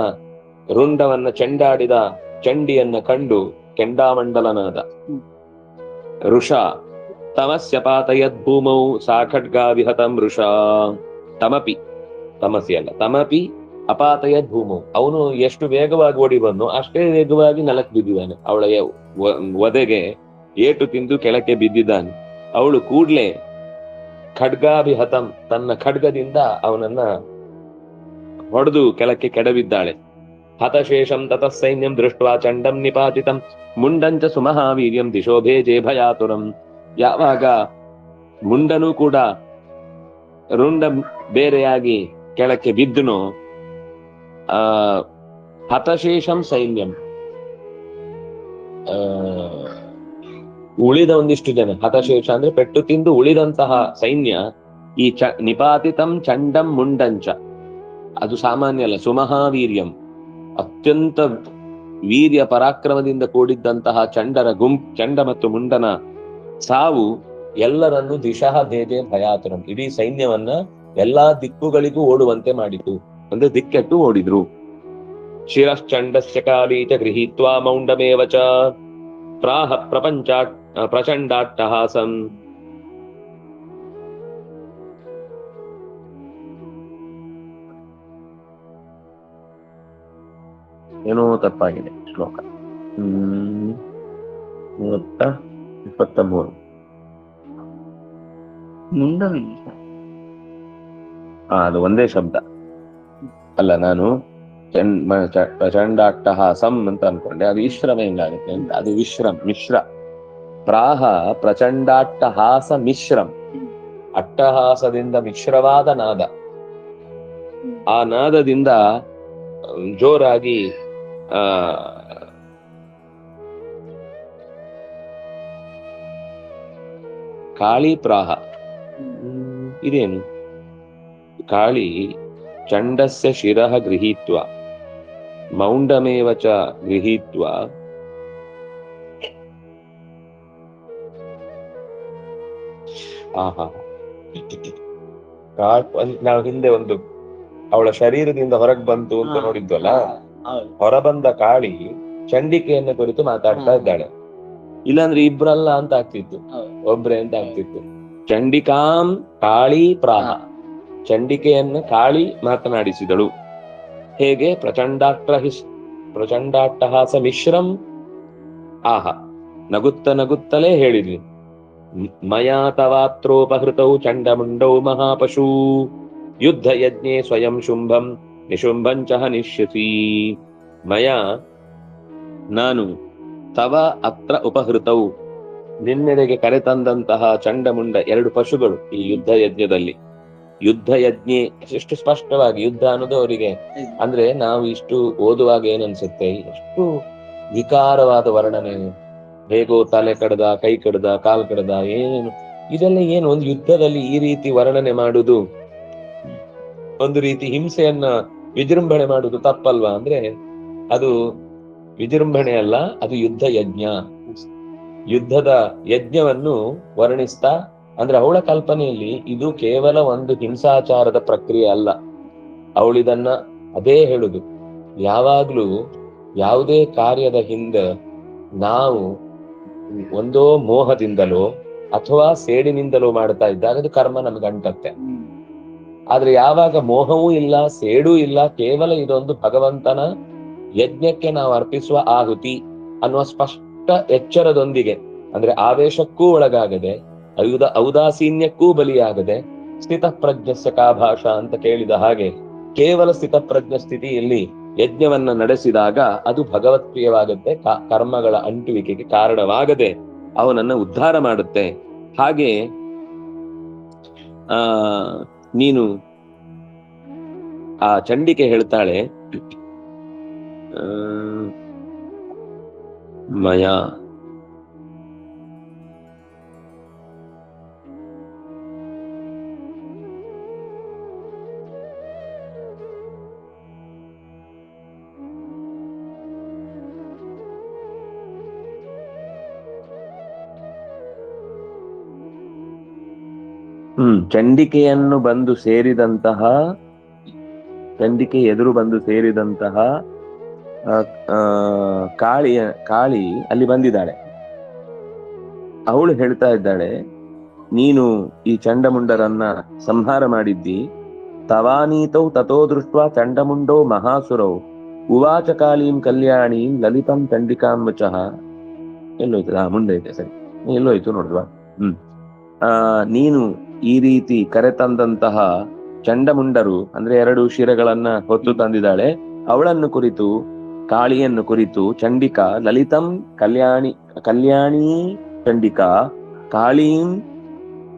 ರುಂಡವನ್ನ ಚೆಂಡಾಡಿದ ಚಂಡಿಯನ್ನ ಕಂಡು ಕೆಂಡಾಮಂಡಲನಾದ. ಋಷ ತಮಸ್ಯ ಪಾತಯದ್ ಭೂಮೌ ಸಾ ಖಡ್ಗಾ ವಿಹತಂ ಋಷ. ತಮಪಿ ತಮಸಿ ಅಲ್ಲ, ತಮಪಿ ಅಪಾತಯದ್ ಭೂಮೌ. ಅವನು ಎಷ್ಟು ವೇಗವಾಗಿ ಓಡಿ ಬಂದು ಅಷ್ಟೇ ವೇಗವಾಗಿ ನೆಲಕ್ಕೆ ಬಿದ್ದಿದ್ದಾನೆ. ಅವಳ ವಧೆಗೆ ಏಟು ತಿಂದು ಕೆಳಕ್ಕೆ ಬಿದ್ದಿದ್ದಾನೆ. ಅವಳು ಕೂಡ್ಲೆ ಖಡ್ಗಾಭಿಹತಂ, ತನ್ನ ಖಡ್ಗದಿಂದ ಅವನನ್ನ ಹೊಡೆದು ಕೆಳಕ್ಕೆ ಕೆಡವಿದ್ದಾಳೆ. ಹತಶೇಷಂ ತತಃ ಸೈನ್ಯಂ ದೃಷ್ಟ್ವಾ ಚಂಡಂ ನಿಪಾತಿತಂ ಮುಂಡಂಚ ಸುಮಹಾವೀರ್ಯಂ ದಿಶೋಭೇಜೆ ಭಯಾತುರಂ. ಯಾವಾಗ ಮುಂಡನು ಕೂಡ ರುಂಡ ಬೇರೆಯಾಗಿ ಕೆಳಕ್ಕೆ ಬಿದ್ದನು, ಹತಶೇಷಂ ಸೈನ್ಯಂ, ಉಳಿದ ಒಂದಿಷ್ಟು ಜನ, ಹತಶೇಷ ಅಂದ್ರೆ ಪೆಟ್ಟು ತಿಂದು ಉಳಿದಂತಹ ಸೈನ್ಯ, ಈ ನಿಪಾತಿತಂ ಚಂಡಂ ಮುಂಡಂಚ, ಅದು ಸಾಮಾನ್ಯ ಅಲ್ಲ, ಸುಮಹಾವೀರ್ಯಂ, ಅತ್ಯಂತ ವೀರ್ಯ ಪರಾಕ್ರಮದಿಂದ ಕೂಡಿದ್ದಂತಹ ಚಂಡ ಮತ್ತು ಮುಂಡನ ಸಾವು ಎಲ್ಲರನ್ನು ದಿಶಃ ಭೇದೆ ಭಯಾತುರಂ, ಇಡೀ ಸೈನ್ಯವನ್ನ ಎಲ್ಲಾ ದಿಕ್ಕುಗಳಿಗೂ ಓಡುವಂತೆ ಮಾಡಿತು. ಅಂದ್ರೆ ದಿಕ್ಕೆಟ್ಟು ಓಡಿದ್ರು. ಶಿರಶ್ಚಂಡಸ್ಯ ಕಾಲೀಚ ಗೃಹೀತ್ವಾ ಮೌಂಡಮೇವ ಚ ಪ್ರಾಹ ಪ್ರಚಂಡಾಟ್ಟಹಾಸಂ. ಏನೋ ತಪ್ಪಾಗಿದೆ ಶ್ಲೋಕ. 23 ಅದು ಒಂದೇ ಶಬ್ದ ಅಲ್ಲ. ನಾನು ಪ್ರಚಂಡಾಟ್ಟಹಾಸಂ ಅಂತ ಅನ್ಕೊಂಡೆ, ಅದು ವಿಶ್ರಮ ಹೆಂಗಾಗುತ್ತೆ ಅಂತ. ಅದು ಮಿಶ್ರ. ಪ್ರಾಹ ಪ್ರಚಂಡಾಟ್ಟಹಾಸ ಮಿಶ್ರಂ, ಅಟ್ಟಹಾಸದಿಂದ ಮಿಶ್ರವಾದ ನಾದ. ಆ ನಾದದಿಂದ ಜೋರಾಗಿ ಕಾಳಿ ಪ್ರಾಹ. ಇದೇನು? ಕಾಳಿ ಚಂಡಸ್ಯ ಶಿರಃ ಗೃಹೀತ್ವ ಮೌಂಡಮೇವ ಚ ಗೃಹೀತ್ವ ನಾವು ಹಿಂದೆ ಒಂದು ಅವಳ ಶರೀರದಿಂದ ಹೊರಗೆ ಬಂತು ಅಂತ ನೋಡಿದ್ವಲ್ಲ, ಹೊರಬಂದ ಕಾಳಿ ಚಂಡಿಕೆಯನ್ನು ಕುರಿತು ಮಾತಾಡ್ತಾ ಇದ್ದಾಳೆ. ಇಲ್ಲಾಂದ್ರೆ ಇಬ್ರಲ್ಲ ಅಂತ ಆಗ್ತಿತ್ತು, ಒಬ್ರೆ ಅಂತ ಆಗ್ತಿತ್ತು. ಚಂಡಿಕಾಂ ಕಾಳಿ ಪ್ರಾಹ, ಚಂಡಿಕೆಯನ್ನು ಕಾಳಿ ಮಾತನಾಡಿಸಿದಳು. ಹೇಗೆ? ಪ್ರಚಂಡಾಟ್ಟಹಾಸ ಮಿಶ್ರಂ ಆಹ, ನಗುತ್ತಲೇ ಹೇಳಿದ್ವಿ. ಮಯಾ ತವಾತ್ರೋಪಹೃತೌ ಚಂಡಮುಂಡೌ ಮಹಾಪಶೂ ಯುದ್ಧ ಯಜ್ಞೆ ಸ್ವಯಂ ಶುಂಭಂ ನಿಶುಂಭಂಚ ಹನಿಷ್ಯಸಿ. ಮಯಾ ನಾನು, ತವ ಅತ್ರ ಉಪಹೃತವು ನಿನ್ನೆಡೆಗೆ ಕರೆತಂದಂತಹ ಚಂಡಮುಂಡ 2 ಪಶುಗಳು ಈ ಯುದ್ಧ ಯಜ್ಞದಲ್ಲಿ. ಯುದ್ಧ ಯಜ್ಞೆ ಎಷ್ಟು ಸ್ಪಷ್ಟವಾಗಿ, ಯುದ್ಧ ಅನ್ನೋದು ಅವರಿಗೆ ಅಂದ್ರೆ ನಾವು ಇಷ್ಟು ಓದುವಾಗ ಏನನ್ಸುತ್ತೆ, ಎಷ್ಟು ವಿಕಾರವಾದ ವರ್ಣನೆ, ಹೇಗೋ ತಲೆ ಕಡ್ದ, ಕೈ ಕಡ್ದ, ಕಾಲ್ ಕಡ್ದ, ಏನೇನು ಇದೆಲ್ಲ ಏನು ಒಂದು ಯುದ್ಧದಲ್ಲಿ ಈ ರೀತಿ ವರ್ಣನೆ ಮಾಡುವುದು, ಒಂದು ರೀತಿ ಹಿಂಸೆಯನ್ನ ವಿಜೃಂಭಣೆ ಮಾಡುವುದು ತಪ್ಪಲ್ವಾ? ಅಂದ್ರೆ ಅದು ವಿಜೃಂಭಣೆ ಅಲ್ಲ, ಅದು ಯುದ್ಧ ಯಜ್ಞ. ಯುದ್ಧದ ಯಜ್ಞವನ್ನು ವರ್ಣಿಸ್ತಾ, ಅಂದ್ರೆ ಅವಳ ಕಲ್ಪನೆಯಲ್ಲಿ ಇದು ಕೇವಲ ಒಂದು ಹಿಂಸಾಚಾರದ ಪ್ರಕ್ರಿಯೆ ಅಲ್ಲ. ಅವಳಿದನ್ನ ಅದೇ ಹೇಳುದು, ಯಾವಾಗ್ಲೂ ಯಾವುದೇ ಕಾರ್ಯದ ಹಿಂದೆ ನಾವು ಒಂದೋ ಮೋಹದಿಂದಲೋ ಅಥವಾ ಸೇಡಿನಿಂದಲೋ ಮಾಡ್ತಾ ಇದ್ದಾಗ ಅದು ಕರ್ಮ ನಮ್ಗೆ ಅಂಟತ್ತೆ. ಆದ್ರೆ ಯಾವಾಗ ಮೋಹವೂ ಇಲ್ಲ, ಸೇಡೂ ಇಲ್ಲ, ಕೇವಲ ಇದೊಂದು ಭಗವಂತನ ಯಜ್ಞಕ್ಕೆ ನಾವು ಅರ್ಪಿಸುವ ಆಹುತಿ ಅನ್ನುವ ಸ್ಪಷ್ಟ ಎಚ್ಚರದೊಂದಿಗೆ, ಅಂದ್ರೆ ಆವೇಶಕ್ಕೂ ಒಳಗಾಗದೆ, ಔದಾಸೀನ್ಯಕ್ಕೂ ಬಲಿಯಾಗದೆ, ಸ್ಥಿತಪ್ರಜ್ಞಸ್ಯ ಕಾ ಭಾಷಾ ಅಂತ ಕೇಳಿದ ಹಾಗೆ ಕೇವಲ ಸ್ಥಿತಪ್ರಜ್ಞ ಸ್ಥಿತಿಯಲ್ಲಿ ಯಜ್ಞವನ್ನ ನಡೆಸಿದಾಗ ಅದು ಭಗವತ್ಪ್ರಿಯವಾಗುತ್ತೆ, ಕರ್ಮಗಳ ಅಂಟುವಿಕೆಗೆ ಕಾರಣವಾಗದೆ ಅವನನ್ನ ಉದ್ಧಾರ ಮಾಡುತ್ತೆ. ಹಾಗೆ ನೀನು ಆ ಚಂಡಿಕೆ ಹೇಳ್ತಾಳೆ, ಮಯ ಚಂಡಿಕೆಯನ್ನು ಬಂದು ಸೇರಿದಂತಹ, ಚಂಡಿಕೆ ಎದುರು ಬಂದು ಸೇರಿದಂತಹ ಕಾಳಿ ಅಲ್ಲಿ ಬಂದಿದ್ದಾಳೆ. ಅವಳು ಹೇಳ್ತಾ ಇದ್ದಾಳೆ, ನೀನು ಈ ಚಂಡಮುಂಡರನ್ನ ಸಂಹಾರ ಮಾಡಿದ್ದಿ. ತವಾನೀತೌ ತಥೋ ದೃಷ್ಟ ಚಂಡಮುಂಡೋ ಮಹಾಸುರೌ ಉವಾಚ ಕಾಳೀಂ ಕಲ್ಯಾಣೀಂ ಲಲಿತಂ ಚಂಡಿಕಾಂ ವಚಃ. ಎಲ್ಲೋಯ್ತು? ಮುಂದೆ ಐತೆ, ಸರಿ, ಎಲ್ಲೋಯ್ತು ನೋಡಿದ್ವಾ? ನೀನು ಈ ರೀತಿ ಕರೆತಂದಂತಹ ಚಂಡಮುಂಡರು, ಅಂದ್ರೆ 2 ಶಿರಗಳನ್ನ ಹೊತ್ತು ತಂದಿದ್ದಾಳೆ. ಅವಳನ್ನು ಕುರಿತು, ಕಾಳಿಯನ್ನು ಕುರಿತು ಚಂಡಿಕಾ ಲಲಿತಂ ಕಲ್ಯಾಣಿ ಚಂಡಿಕಾ ಕಾಳೀಂ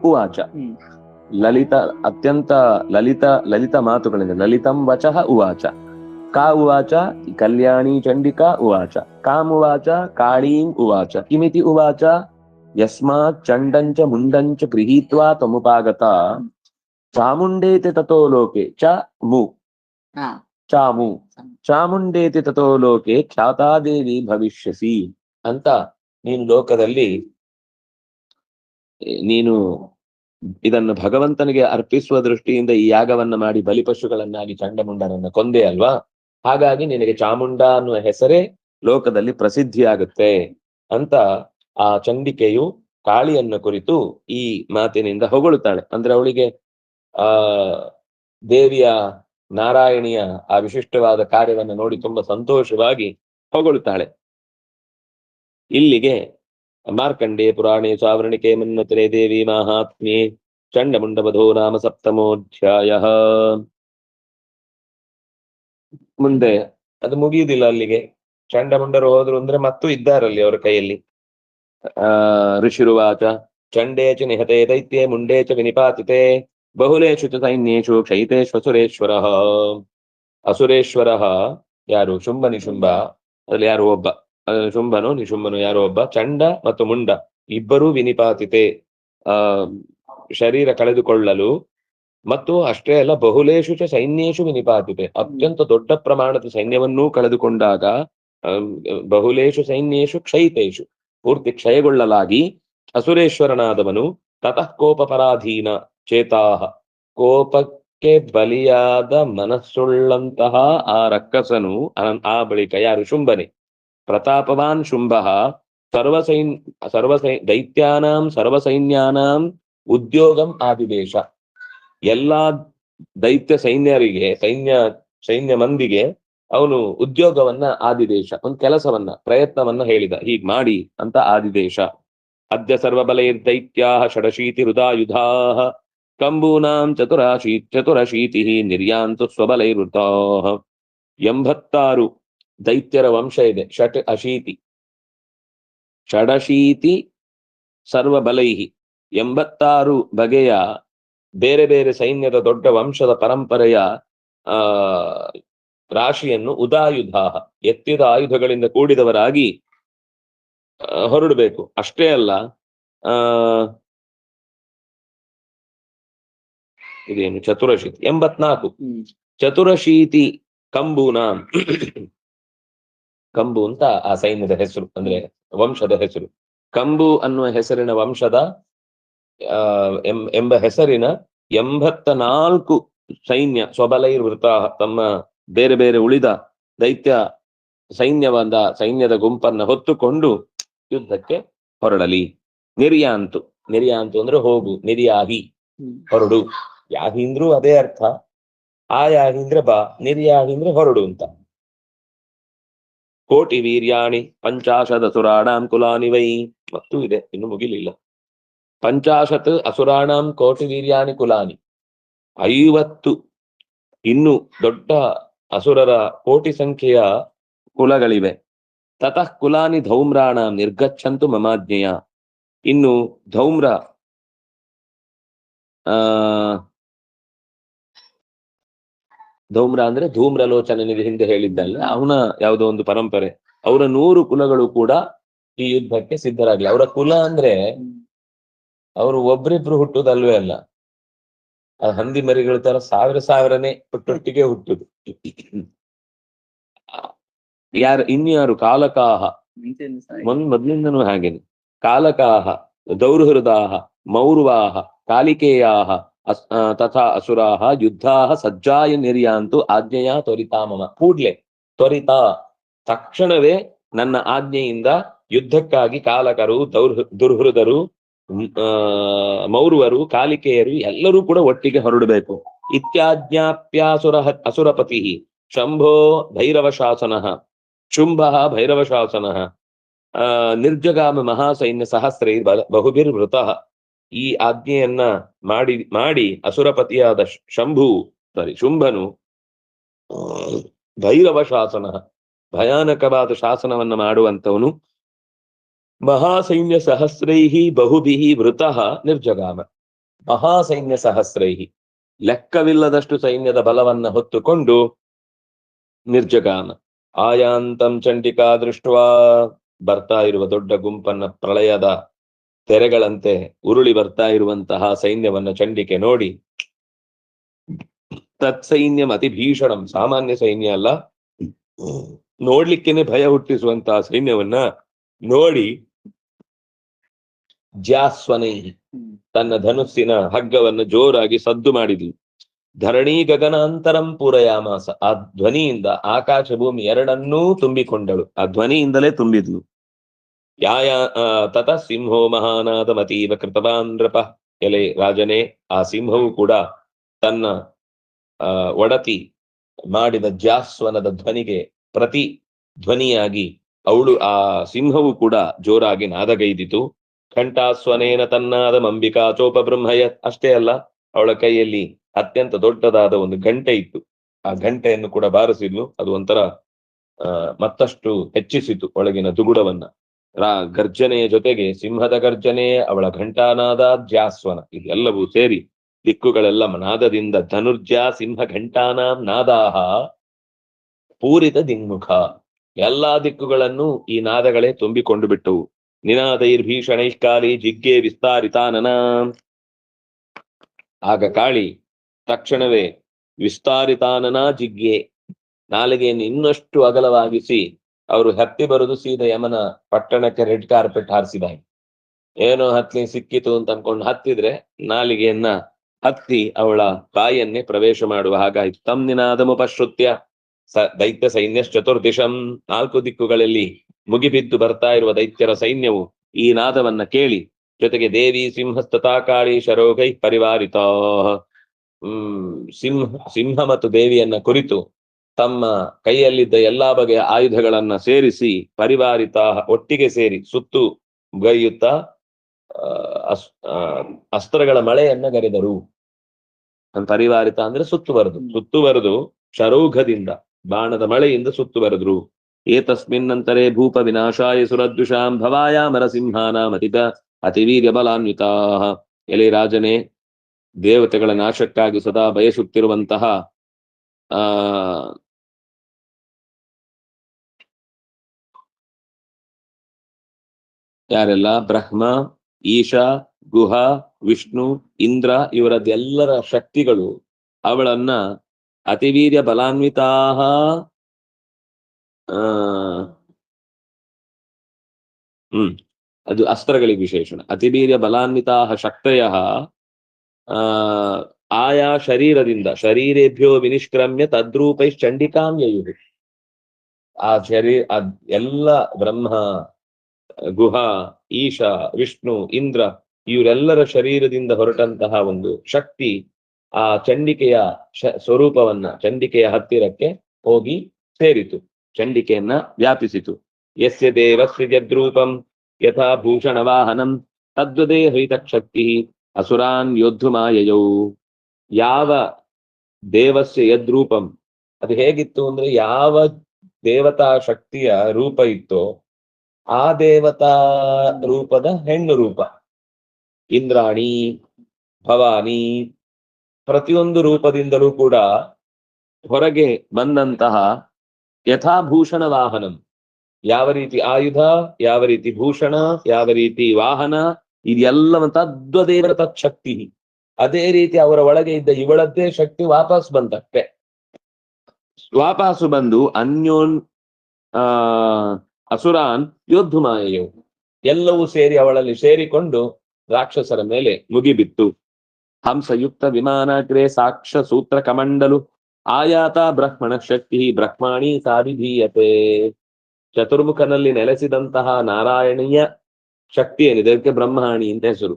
ಉವಾಚ. ಲಲಿತ, ಅತ್ಯಂತ ಲಲಿತ ಮಾತುಗಳಿಂದ, ಲಲಿತಂ ವಚಃ ಉವಾಚ. ಕಾ ಉವಾಚ? ಕಲ್ಯಾಣಿ ಚಂಡಿಕಾ ಉವಾಚ. ಕಾಮುವಾಚ ಕಾಳೀಂ ಉವಾಚ. ಕಿಮಿತಿ ಉವಾಚ? ಯಸ್ಮಾತ್ ಚಂಡಂಚ ಮುಂಡಂಚ ಗೃಹೀತ್ವಾ ತಮುಪಾಗತ ಚಾಮುಂಡೇತಿ ತಥೋ ಲೋಕೆ ಚಾಮುಂಡೇತಿ ತಥೋ ಲೋಕೆ ಖ್ಯಾತಾದೇವಿ ಭವಿಷ್ಯಸಿ ಅಂತ. ನೀನು ಲೋಕದಲ್ಲಿ ನೀನು ಇದನ್ನು ಭಗವಂತನಿಗೆ ಅರ್ಪಿಸುವ ದೃಷ್ಟಿಯಿಂದ ಈ ಯಾಗವನ್ನ ಮಾಡಿ ಬಲಿಪಶುಗಳನ್ನಾಗಿ ಚಂಡಮುಂಡನನ್ನ ಕೊಂದೆ ಅಲ್ವಾ? ಹಾಗಾಗಿ ನಿನಗೆ ಚಾಮುಂಡ ಅನ್ನುವ ಹೆಸರೇ ಲೋಕದಲ್ಲಿ ಪ್ರಸಿದ್ಧಿಯಾಗುತ್ತೆ ಅಂತ ಆ ಚಂಡಿಕೆಯು ಕಾಳಿಯನ್ನ ಕುರಿತು ಈ ಮಾತಿನಿಂದ ಹೊಗಳುತ್ತಾಳೆ. ಅಂದ್ರೆ ಅವಳಿಗೆ ದೇವಿಯ, ನಾರಾಯಣಿಯ ಆ ವಿಶಿಷ್ಟವಾದ ಕಾರ್ಯವನ್ನು ನೋಡಿ ತುಂಬಾ ಸಂತೋಷವಾಗಿ ಹೊಗಳುತ್ತಾಳೆ. ಇಲ್ಲಿಗೆ ಮಾರ್ಕಂಡೇ ಪುರಾಣೇ ಸಾವರ್ಣಿಕೆ ಮನ್ಮಥರೆ ದೇವಿ ಮಾಹಾತ್ಮ್ಯೆ ಚಂಡಮುಂಡವಧೋ ನಾಮ ಸಪ್ತಮೋಧ್ಯಾಯ. ಮುಂದೆ ಅದು ಮುಗಿಯುವುದಿಲ್ಲ ಅಲ್ಲಿಗೆ. ಚಂಡಮುಂಡರು ಹೋದ್ರು ಅಂದ್ರೆ ಮತ್ತೂ ಇದ್ದಾರಲ್ಲಿ ಅವರ ಕೈಯಲ್ಲಿ. ಋಷಿರುವಾಚ ಚಂಡೇಚ ನಿಹತೆ ದೈತ್ಯೆ ಮುಂಡೇಚ ವಿನಿಪಾತಿತೆ ಬಹುಲೇಶು ಚ ಸೈನ್ಯೇಶು ಕ್ಷೈತೇಶ್ವಸುರೇಶ್ವರ. ಅಸುರೇಶ್ವರ ಯಾರು? ಶುಂಭ ನಿಶುಂಭ. ಅದ್ರಲ್ಲಿ ಯಾರು ಒಬ್ಬ, ಶುಂಭನು ನಿಶುಂಭನು ಯಾರೋ ಒಬ್ಬ. ಚಂಡ ಮತ್ತು ಮುಂಡ ಇಬ್ಬರೂ ವಿನಿಪಾತಿತೆ, ಶರೀರ ಕಳೆದುಕೊಳ್ಳಲು. ಮತ್ತು ಅಷ್ಟೇ ಅಲ್ಲ, ಬಹುಲೇಶು ಚ ಸೈನ್ಯೇಶು ವಿನಿಪಾತಿತೆ, ಅತ್ಯಂತ ದೊಡ್ಡ ಪ್ರಮಾಣದ ಸೈನ್ಯವನ್ನೂ ಕಳೆದುಕೊಂಡಾಗ, ಬಹುಲೇಶು ಸೈನ್ಯೇಶು ಕ್ಷೈತೇಶು ಪೂರ್ತಿ ಕ್ಷಯಗೊಳ್ಳಲಾಗಿ, ಅಸುರೇಶ್ವರನಾದವನು ತತಃ ಕೋಪ ಪರಾಧೀನ ಚೇತಾಹ, ಕೋಪಕ್ಕೆ ಬಲಿಯಾದ ಮನಸ್ಸುಳ್ಳಂತಹ ಆ ರಕ್ಕಸನು, ಆ ಬಳಿಕ ಯಾರು? ಶುಂಭನೆ. ಪ್ರತಾಪವಾನ್ ಶುಂಭ ದೈತ್ಯಾನಾಂ ಸರ್ವಸೈನ್ಯಾನಾಂ ಉದ್ಯೋಗಂ ಆದಿದೇಶ. ಎಲ್ಲಾ ದೈತ್ಯ ಸೈನ್ಯರಿಗೆ, ಸೈನ್ಯ ಮಂದಿಗೆ ಅವನು ಉದ್ಯೋಗವನ್ನ, ಆದಿದೇಶ, ಒಂದು ಕೆಲಸವನ್ನ, ಪ್ರಯತ್ನವನ್ನ ಹೇಳಿದ, ಹೀಗ್ ಮಾಡಿ ಅಂತ ಆದಿದೇಶ. ಅದ್ಯ ಸರ್ವಬಲೈರ್ದೈತ್ಯಾ ಷಡಶೀತಿ ಹೃದಾಯುಧಾ ಕಂಬೂನಾಂ ಚತುರಶೀತಿ ನಿರ್ಯಾಂತು ಸ್ವಬಲೈರುತಾ. 86 ದೈತ್ಯರ ವಂಶ ಇದೆ. ಷಡಶೀತಿ ಸರ್ವಬಲೈಹಿ, 86 ಬಗೆಯ ಬೇರೆ ಬೇರೆ ಸೈನ್ಯದ ದೊಡ್ಡ ವಂಶದ ಪರಂಪರೆಯ ರಾಶಿಯನ್ನು ಉದಾಯುಧ, ಎತ್ತಿದ ಆಯುಧಗಳಿಂದ ಕೂಡಿದವರಾಗಿ ಹೊರಡಬೇಕು. ಅಷ್ಟೇ ಅಲ್ಲ, ಇದೇನು ಚತುರಶೀತಿ 84. ಚತುರಶೀತಿ ಕಂಬೂನಾಂ ಕಂಬು ಅಂತ ಆ ಸೈನ್ಯದ ಹೆಸರು, ಅಂದ್ರೆ ವಂಶದ ಹೆಸರು. ಕಂಬು ಅನ್ನುವ ಹೆಸರಿನ ವಂಶದ ಎಂಬ ಹೆಸರಿನ 84 ಸೈನ್ಯ ಸ್ವಬಲೈರ್ವೃತ, ತಮ್ಮ ಬೇರೆ ಬೇರೆ ಉಳಿದ ದೈತ್ಯ ಸೈನ್ಯದ ಗುಂಪನ್ನ ಹೊತ್ತುಕೊಂಡು ಯುದ್ಧಕ್ಕೆ ಹೊರಡಲಿ. ನಿರ್ಯಾಂತು, ನಿರ್ಯಾಂತು ಅಂದ್ರೆ ಹೋಗು, ನಿರ್ಯಾಹಿ ಹೊರಡು. ಯಾಹಿ ಅಂದ್ರೂ ಅದೇ ಅರ್ಥ. ಆ ಯಾಹಿ ಅಂದ್ರೆ ಬಾ, ನಿರ್ಯಾಹಿ ಅಂದ್ರೆ ಹೊರಡು ಅಂತ. ಕೋಟಿ ವೀರ್ಯಾಣಿ ಪಂಚಾಶದ ಅಸುರಾಣಾಂ ಕುಲಾನಿ ವೈ. ಮತ್ತು ಇದೆ, ಇನ್ನು ಮುಗಿಲಿಲ್ಲ. ಪಂಚಾಶತ್ ಅಸುರಾಣಾಂ ಕೋಟಿ ವೀರ್ಯಾಣಿ ಕುಲಾನಿ, 50 ಇನ್ನು ದೊಡ್ಡ ಅಸುರರ ಕೋಟಿ ಸಂಖ್ಯೆಯ ಕುಲಗಳಿವೆ. ತತಃ ಕುಲಾನಿ ಧೌಮ್ರಾಣಾಂ ನಿರ್ಗಚ್ಚಂತು ಮಮಾಜ್ಞೆಯ. ಇನ್ನು ಧೌಮ್ರ ಧೌಮ್ರ ಅಂದ್ರೆ ಧೂಮ್ರಲೋಚನನಿಗೆ ಹಿಂದೆ ಹೇಳಿದ್ದಲ್ಲ, ಅವನ ಯಾವುದೋ ಒಂದು ಪರಂಪರೆ, ಅವರ 100 ಕುಲಗಳು ಕೂಡ ಈ ಯುದ್ಧಕ್ಕೆ ಸಿದ್ಧರಾಗ್ಲಿ. ಅವರ ಕುಲ ಅಂದ್ರೆ ಅವರು ಒಬ್ರಿಬ್ರು ಹುಟ್ಟುದಲ್ವೇ ಅಲ್ಲ, ಹಂದಿ ಮರಿಗಳ ತರ ಸಾವಿರನೇ ಒಟ್ಟೊಟ್ಟಿಗೆ ಹುಟ್ಟುದು. ಇನ್ಯಾರು ಕಾಲಕಾಹ, ಮೊದ್ಲಿಂದನೂ ಹಾಗೇನೆ. ಕಾಲಕಾಹ, ದೌರ್ಹೃದಾಹ, ಮೌರ್ವಾಹ, ಕಾಲಿಕೇಯಾಹ ತಥಾ ಅಸುರಾಹ ಯುದ್ಧಾಹ ಸಜ್ಜಾಯ ನಿರ್ಯಾಂತು ಆಜ್ಞೆಯ ತ್ವರಿತಾ ಮಮ. ಕೂಡ್ಲೆ ತ್ವರಿತ, ತಕ್ಷಣವೇ ನನ್ನ ಆಜ್ಞೆಯಿಂದ ಯುದ್ಧಕ್ಕಾಗಿ ಕಾಲಕರು, ದುರ್ಹೃದರು, ಮೌರ್ವರು, ಕಾಲಿಕೆಯರು ಎಲ್ಲರೂ ಕೂಡ ಒಟ್ಟಿಗೆ ಹೊರಡಬೇಕು. ಇತ್ಯಾಜ್ಞಾಪ್ಯಾಸುರ ಅಸುರಪತಿ ಶಂಭೋ ಭೈರವ ಶಾಸನ ಶುಂಭ ಭೈರವ ಶಾಸನ ನಿರ್ಜಗಾಮ ಮಹಾಸೈನ್ಯ ಸಹಸ್ರೈ ಬಹುಭಿರ್ವೃತಃ. ಈ ಆಜ್ಞೆಯನ್ನ ಮಾಡಿ ಅಸುರಪತಿಯಾದ ಶುಂಭನು ಭೈರವ ಶಾಸನ, ಭಯಾನಕವಾದ ಶಾಸನವನ್ನ ಮಾಡುವಂತವನು, ಮಹಾಸೈನ್ಯ ಸಹಸ್ರೈಹಿ ಬಹುಭಿಹಿ ವೃತಃ ನಿರ್ಜಗಾಮ. ಮಹಾಸೈನ್ಯ ಸಹಸ್ರೈಹಿ, ಲೆಕ್ಕವಿಲ್ಲದಷ್ಟು ಸೈನ್ಯದ ಬಲವನ್ನ ಹೊತ್ತುಕೊಂಡು ನಿರ್ಜಗಾಮ. ಆಯಾಂತಂ ಚಂಡಿಕಾ ದೃಷ್ಟ್ವಾ, ಬರ್ತಾ ಇರುವ ದೊಡ್ಡ ಗುಂಪನ್ನ, ಪ್ರಳಯದ ತೆರೆಗಳಂತೆ ಉರುಳಿ ಬರ್ತಾ ಇರುವಂತಹ ಸೈನ್ಯವನ್ನ ಚಂಡಿಕೆ ನೋಡಿ, ತತ್ಸೈನ್ಯಂ ಅತಿ ಭೀಷಣಂ, ಸಾಮಾನ್ಯ ಸೈನ್ಯ ಅಲ್ಲ, ನೋಡ್ಲಿಕ್ಕೇನೆ ಭಯ ಹುಟ್ಟಿಸುವಂತಹ ಸೈನ್ಯವನ್ನ ನೋಡಿ, ಜಾಸ್ವನೈ, ತನ್ನ ಧನುಸ್ಸಿನ ಹಗ್ಗವನ್ನು ಜೋರಾಗಿ ಸದ್ದು ಮಾಡಿದ್ಲು. ಧರಣಿ ಗಗನಾಂತರಂ ಪೂರಯಾಮಾಸ, ಆ ಧ್ವನಿಯಿಂದ ಆಕಾಶ ಭೂಮಿ ಎರಡನ್ನೂ ತುಂಬಿಕೊಂಡಳು, ಆ ಧ್ವನಿಯಿಂದಲೇ ತುಂಬಿದ್ಲು. ತತ ಸಿಂಹೋ ಮಹಾನಾದಮತೀವ ಕೃತವಾನ್ ನೃಪ. ಎಲೆ ರಾಜನೇ, ಆ ಸಿಂಹವು ಕೂಡ ತನ್ನ ಒಡತಿ ಮಾಡಿದ ಜಾಸ್ವನದ ಧ್ವನಿಗೆ ಪ್ರತಿ ಧ್ವನಿಯಾಗಿ ಆ ಸಿಂಹವು ಕೂಡ ಜೋರಾಗಿ ನಾದಗೈದಿತು. ಘಂಟಾಸ್ವನೇನ ತನ್ನಾದ ಅಂಬಿಕಾ ಚೋಪ ಬ್ರಹ್ಮಯತ್. ಅಷ್ಟೇ ಅಲ್ಲ, ಅವಳ ಕೈಯಲ್ಲಿ ಅತ್ಯಂತ ದೊಡ್ಡದಾದ ಒಂದು ಗಂಟೆ ಇತ್ತು, ಆ ಗಂಟೆಯನ್ನು ಕೂಡ ಬಾರಿಸಿದ್ಲು. ಅದು ಒಂಥರ ಮತ್ತಷ್ಟು ಹೆಚ್ಚಿಸಿತು ಒಳಗಿನ ದುಗುಡವನ್ನ. ಗರ್ಜನೆಯ ಜೊತೆಗೆ ಸಿಂಹದ ಗರ್ಜನೆ, ಅವಳ ಘಂಟಾನಾದ, ಜಾಸ್ವನ, ಇದೆಲ್ಲವೂ ಸೇರಿ ದಿಕ್ಕುಗಳೆಲ್ಲ ನಾದದಿಂದ ಧನುರ್ಜ ಸಿಂಹ ಘಂಟಾನಾಂ ನಾದಾಹ ಪೂರಿತ ದಿಗ್ಮುಖ, ಎಲ್ಲಾ ದಿಕ್ಕುಗಳನ್ನು ಈ ನಾದಗಳೇ ತುಂಬಿಕೊಂಡು ಬಿಟ್ಟವು. ನಿನಾದೈರ್ಭೀಷಣೈಃಕಾಲಿ ಜಿಗ್ಗೆ ವಿಸ್ತಾರಿತಾನನ. ಆಗ ಕಾಳಿ ತಕ್ಷಣವೇ ವಿಸ್ತಾರಿತಾನನ ಜಿಗ್ಗೆ, ನಾಲಿಗೆಯನ್ನು ಇನ್ನಷ್ಟು ಅಗಲವಾಗಿಸಿ ಅವರು ಹತ್ತಿ ಬರುದು ಸೀದಾ ಯಮನ ಪಟ್ಟಣಕ್ಕೆ ರೆಡ್ ಕಾರ್ಪೆಟ್ ಹಾರಿಸಿದಾಗ, ಏನೋ ಹತ್ಲಿ ಸಿಕ್ಕಿತು ಅಂತ ಅನ್ಕೊಂಡು ಹತ್ತಿದ್ರೆ ನಾಲಿಗೆಯನ್ನ ಹತ್ತಿ ಅವಳ ಬಾಯನ್ನೇ ಪ್ರವೇಶ ಮಾಡುವ ಹಾಗಾಯ್ತು. ತಮ್ ನಿನಾದಮುಪಶ್ರುತ್ಯ ದೈತ್ಯ ಸೈನ್ಯ ಚತುರ್ದಿಶಂ, 4 ದಿಕ್ಕುಗಳಲ್ಲಿ ಮುಗಿಬಿದ್ದು ಬರ್ತಾ ಇರುವ ದೈತ್ಯರ ಸೈನ್ಯವು ಈ ನಾದವನ್ನ ಕೇಳಿ, ಜೊತೆಗೆ ದೇವಿ ಸಿಂಹಸ್ತತಾ ಕಾಳಿ ಶರೋಗೈ ಪರಿವಾರಿತ, ಸಿಂಹ ಮತ್ತು ದೇವಿಯನ್ನ ಕುರಿತು ತಮ್ಮ ಕೈಯಲ್ಲಿದ್ದ ಎಲ್ಲಾ ಬಗೆಯ ಆಯುಧಗಳನ್ನ ಸೇರಿಸಿ, ಪರಿವಾರಿತ ಒಟ್ಟಿಗೆ ಸೇರಿ ಸುತ್ತು ಗೈಯುತ್ತಾ ಅಸ್ತ್ರಗಳ ಮಳೆಯನ್ನ ಗರೆದರು. ಪರಿವಾರಿತ ಅಂದ್ರೆ ಸುತ್ತುವರೆದು ಶರೌಘದಿಂದ, ಬಾಣದ ಮಳೆಯಿಂದ ಸುತ್ತುವರೆದ್ರು. ಏತಸ್ಮಿನ್ನಂತರೇ ಭೂಪ ವಿನಾಶಾಯ ಸುರದ್ವಿಷಾಂ ಭವಾಯಾಮರ ಸಿಂಹಾನಾಂ ಅತಿವೀರ್ಯ ಬಲಾನ್ವಿತಾ. ಎಲೆ ರಾಜನೇ, ದೇವತೆಗಳ ನಾಶಕ್ಕಾಗಿ ಸದಾ ಬಯಸುತ್ತಿರುವಂತಹ ಯಾರೆಲ್ಲ ಬ್ರಹ್ಮ, ಈಶಾ, ಗುಹ, ವಿಷ್ಣು, ಇಂದ್ರ ಇವರದ್ದೆಲ್ಲರ ಶಕ್ತಿಗಳು ಅವಳನ್ನ ಅತಿವೀರ್ಯ ಬಲಾನ್ವಿತಾ ಅದು ಅಸ್ತ್ರಗಳಿಗೆ ವಿಶೇಷಣ. ಅತಿವೀರ್ಯ ಬಲಾನ್ವಿತಾ ಶಕ್ತಯ ಆಯಾ ಶರೀರದಿಂದ ಶರೀರೇಭ್ಯೋ ವಿನಿಷ್ಕ್ರಮ್ಯ ತದ್ರೂಪೈ ಚಂಡಿಕಾಂ ಯಯುಃ. ಆ ಎಲ್ಲ ಬ್ರಹ್ಮ, ಗುಹ, ಈಶ, ವಿಷ್ಣು, ಇಂದ್ರ ಇವರೆಲ್ಲರ ಶರೀರದಿಂದ ಹೊರಟಂತಹ ಒಂದು ಶಕ್ತಿ ಆ ಚಂಡಿಕೆಯ ಸ್ವರೂಪವನ್ನ ಚಂಡಿಕೆಯ ಹತ್ತಿರಕ್ಕೆ ಹೋಗಿ ಸೇರಿತು, ಚಂಡಿಕೆಯನ್ನ ವ್ಯಾಪಿಸಿತು. ಯಸ್ಯ ದೇವಸ್ಯ ಯದ್ರೂಪಂ ಯಥಾ ಭೂಷಣ ವಾಹನಂ ತದ್ವದೇಹೈತ ಶಕ್ತಿ ಅಸುರಾನ್ ಯೋದ್ಧುಮಾಯಯೌ. ಯಾವ ದೇವಸ್ಯ ಯದ್ರೂಪಂ, ಅದು ಹೇಗಿತ್ತು ಅಂದ್ರೆ ಯಾವ ದೇವತಾ ಶಕ್ತಿಯ ರೂಪ ಇತ್ತೋ ಆ ದೇವತಾ ರೂಪದ ಹೆಣ್ಣು ರೂಪ. ಇಂದ್ರಾಣಿ, ಭವಾನಿ ಪ್ರತಿಯೊಂದು ರೂಪದಿಂದಲೂ ಕೂಡ ಹೊರಗೆ ಬಂದಂತಹ ಯಥಾಭೂಷಣ ವಾಹನಂ, ಯಾವ ರೀತಿ ಆಯುಧ, ಯಾವ ರೀತಿ ಭೂಷಣ, ಯಾವ ರೀತಿ ವಾಹನ, ಇದೆಲ್ಲ ತದ್ವದೇವ ತತ್ಶಕ್ತಿ. ಅದೇ ರೀತಿ ಅವರ ಒಳಗೆ ಇದ್ದ ಇವಳದ್ದೇ ಶಕ್ತಿ ವಾಪಸ್ ಬಂತಷ್ಟೆ. ವಾಪಸ್ಸು ಬಂದು ಅನ್ಯೋನ್ ಅಸುರಾನ್ ಯೋದ್ಧುಮಾಯಯು, ಎಲ್ಲವೂ ಸೇರಿ ಅವಳಲ್ಲಿ ಸೇರಿಕೊಂಡು ರಾಕ್ಷಸರ ಮೇಲೆ ಮುಗಿಬಿತ್ತು. ಹಂಸಯುಕ್ತ ವಿಮಾನಾಗ್ರೆ ಸಾಕ್ಷ ಸೂತ್ರ ಕಮಂಡಲು ಆಯಾತ ಬ್ರಹ್ಮಣ ಶಕ್ತಿ ಬ್ರಹ್ಮಾಣಿ ಸಾಧಿಧೀಯತೆ. ಚತುರ್ಮುಖನಲ್ಲಿ ನೆಲೆಸಿದಂತಹ ನಾರಾಯಣೀಯ ಶಕ್ತಿ ಏನಿದೆ ಅದಕ್ಕೆ ಬ್ರಹ್ಮಾಣಿ ಅಂತ ಹೆಸರು.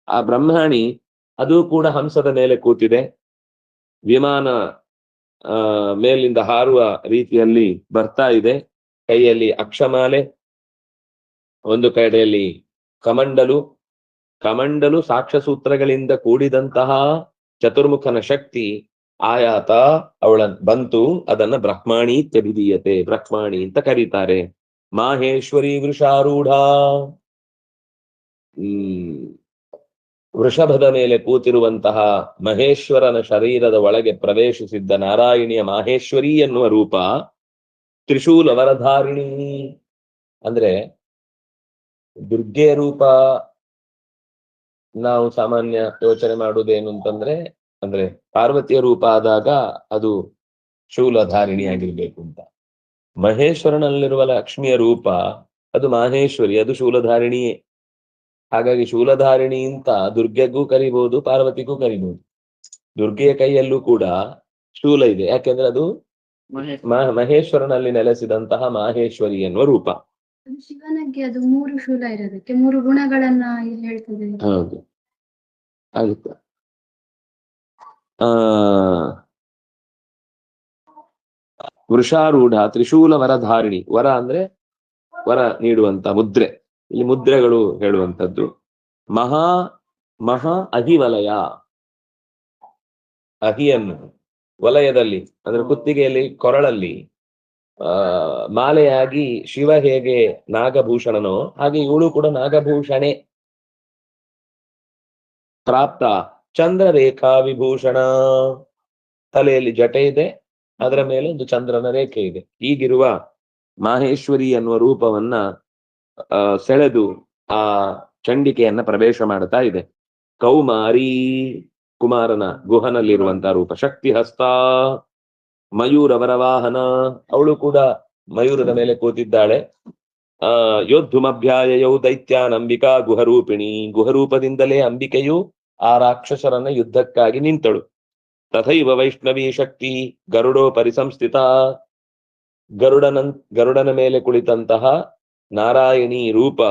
ಆ ಬ್ರಹ್ಮಾಣಿ ಅದು ಕೂಡ ಹಂಸದ ಮೇಲೆ ಕೂತಿದೆ. ವಿಮಾನ ಮೇಲಿಂದ ಹಾರುವ ರೀತಿಯಲ್ಲಿ ಬರ್ತಾ ಇದೆ. ಕೈಯಲ್ಲಿ ಅಕ್ಷಮಾಲೆ, ಒಂದು ಕಡೆಯಲ್ಲಿ ಕಮಂಡಲು. ಕಮಂಡಲು ಸಾಕ್ಷ್ಯಸೂತ್ರಗಳಿಂದ ಕೂಡಿದಂತಹ ಚತುರ್ಮುಖನ ಶಕ್ತಿ ಆಯಾತ ಅವಳ ಬಂತು. ಅದನ್ನ ಬ್ರಹ್ಮಾಣಿ ತ್ಯಭಿಧೀಯತೆ, ಬ್ರಹ್ಮಾಣಿ ಅಂತ ಕರೀತಾರೆ. ಮಾಹೇಶ್ವರಿ ವೃಷಾರೂಢ, ವೃಷಭದ ಮೇಲೆ ಕೂತಿರುವಂತಹ ಮಹೇಶ್ವರನ ಶರೀರದ ಒಳಗೆ ಪ್ರವೇಶಿಸಿದ್ದ ನಾರಾಯಣಿಯ ಮಾಹೇಶ್ವರಿ ಎನ್ನುವ ರೂಪ. ತ್ರಿಶೂಲ ವರಧಾರಿಣಿ ಅಂದ್ರೆ ದುರ್ಗೆ ರೂಪ. ನಾವು ಸಾಮಾನ್ಯ ಯೋಚನೆ ಮಾಡುವುದೇನು ಅಂತಂದ್ರೆ, ಅಂದ್ರೆ ಪಾರ್ವತಿಯ ರೂಪ ಆದಾಗ ಅದು ಶೂಲಧಾರಿಣಿ ಆಗಿರ್ಬೇಕು ಅಂತ. ಮಹೇಶ್ವರನಲ್ಲಿರುವ ಲಕ್ಷ್ಮಿಯ ರೂಪ ಅದು ಮಾಹೇಶ್ವರಿ, ಅದು ಶೂಲಧಾರಿಣಿಯೇ. ಹಾಗಾಗಿ ಶೂಲಧಾರಿಣಿ ಅಂತ ದುರ್ಗೆಗೂ ಕರಿಬಹುದು, ಪಾರ್ವತಿಗೂ ಕರಿಬಹುದು. ದುರ್ಗೆಯ ಕೈಯಲ್ಲೂ ಕೂಡ ಶೂಲ ಇದೆ, ಯಾಕೆಂದ್ರೆ ಅದು ಮಹೇಶ್ವರನಲ್ಲಿ ನೆಲೆಸಿದಂತಹ ಮಾಹೇಶ್ವರಿ ಎನ್ನುವ ರೂಪ. ಶಿವನಿಗೆ ಅದು 3 ಶೂಲ ಇರೋದಕ್ಕೆ 3 ಗುಣಗಳನ್ನ ಹೇಳ್ತದೆ. ಹೌದು, ಆಗುತ್ತೆ. ವೃಷಾರೂಢ ತ್ರಿಶೂಲ ವರಧಾರಿಣಿ. ವರ ಅಂದ್ರೆ ವರ ನೀಡುವಂತ ಮುದ್ರೆ, ಇಲ್ಲಿ ಮುದ್ರೆಗಳು ಹೇಳುವಂಥದ್ದು. ಮಹಾ ಮಹಾ ಅಹಿವಲಯ, ಅಹಿಯನ್ನು ವಲಯದಲ್ಲಿ ಅಂದ್ರೆ ಕುತ್ತಿಗೆಯಲ್ಲಿ ಕೊರಳಲ್ಲಿ ಮಾಲೆಯಾಗಿ ಶಿವ ಹೇಗೆ ನಾಗಭೂಷಣನೋ ಹಾಗೆ ಇವಳು ಕೂಡ ನಾಗಭೂಷಣೆ. ಪ್ರಾಪ್ತ ಚಂದ್ರರೇಖಾ ವಿಭೂಷಣ, ತಲೆಯಲ್ಲಿ ಜಟೆ ಇದೆ, ಅದರ ಮೇಲೆ ಒಂದು ಚಂದ್ರನ ರೇಖೆ ಇದೆ. ಹೀಗಿರುವ ಮಾಹೇಶ್ವರಿ ಅನ್ನುವ ರೂಪವನ್ನ ಸೆಳೆದು ಆ ಚಂಡಿಕೆಯನ್ನ ಪ್ರವೇಶ ಮಾಡ್ತಾ ಇದೆ. ಕೌಮಾರಿ, ಕುಮಾರನ ಗುಹನಲ್ಲಿರುವಂತಹ ರೂಪ. ಶಕ್ತಿ ಹಸ್ತ, ಮಯೂರವರ ವಾಹನ, ಅವಳು ಕೂಡ ಮಯೂರದ ಮೇಲೆ ಕೂತಿದ್ದಾಳೆ. ಯೋದ್ಧುಮಭ್ಯಾಯಯೌ ದೈತ್ಯಾನಂಬಿಕಾ ಗುಹರೂಪಿಣಿ, ಗುಹರೂಪದಿಂದಲೇ ಅಂಬಿಕೆಯು ಆ ರಾಕ್ಷಸರನ್ನ ಯುದ್ಧಕ್ಕಾಗಿ ನಿಂತಳು. ತಥೈವ ವೈಷ್ಣವಿ ಶಕ್ತಿ ಗರುಡೋ ಪರಿಸಂಸ್ಥಿತ, ಗರುಡನ ಮೇಲೆ ಕುಳಿತಂತಹ ನಾರಾಯಣಿ ರೂಪ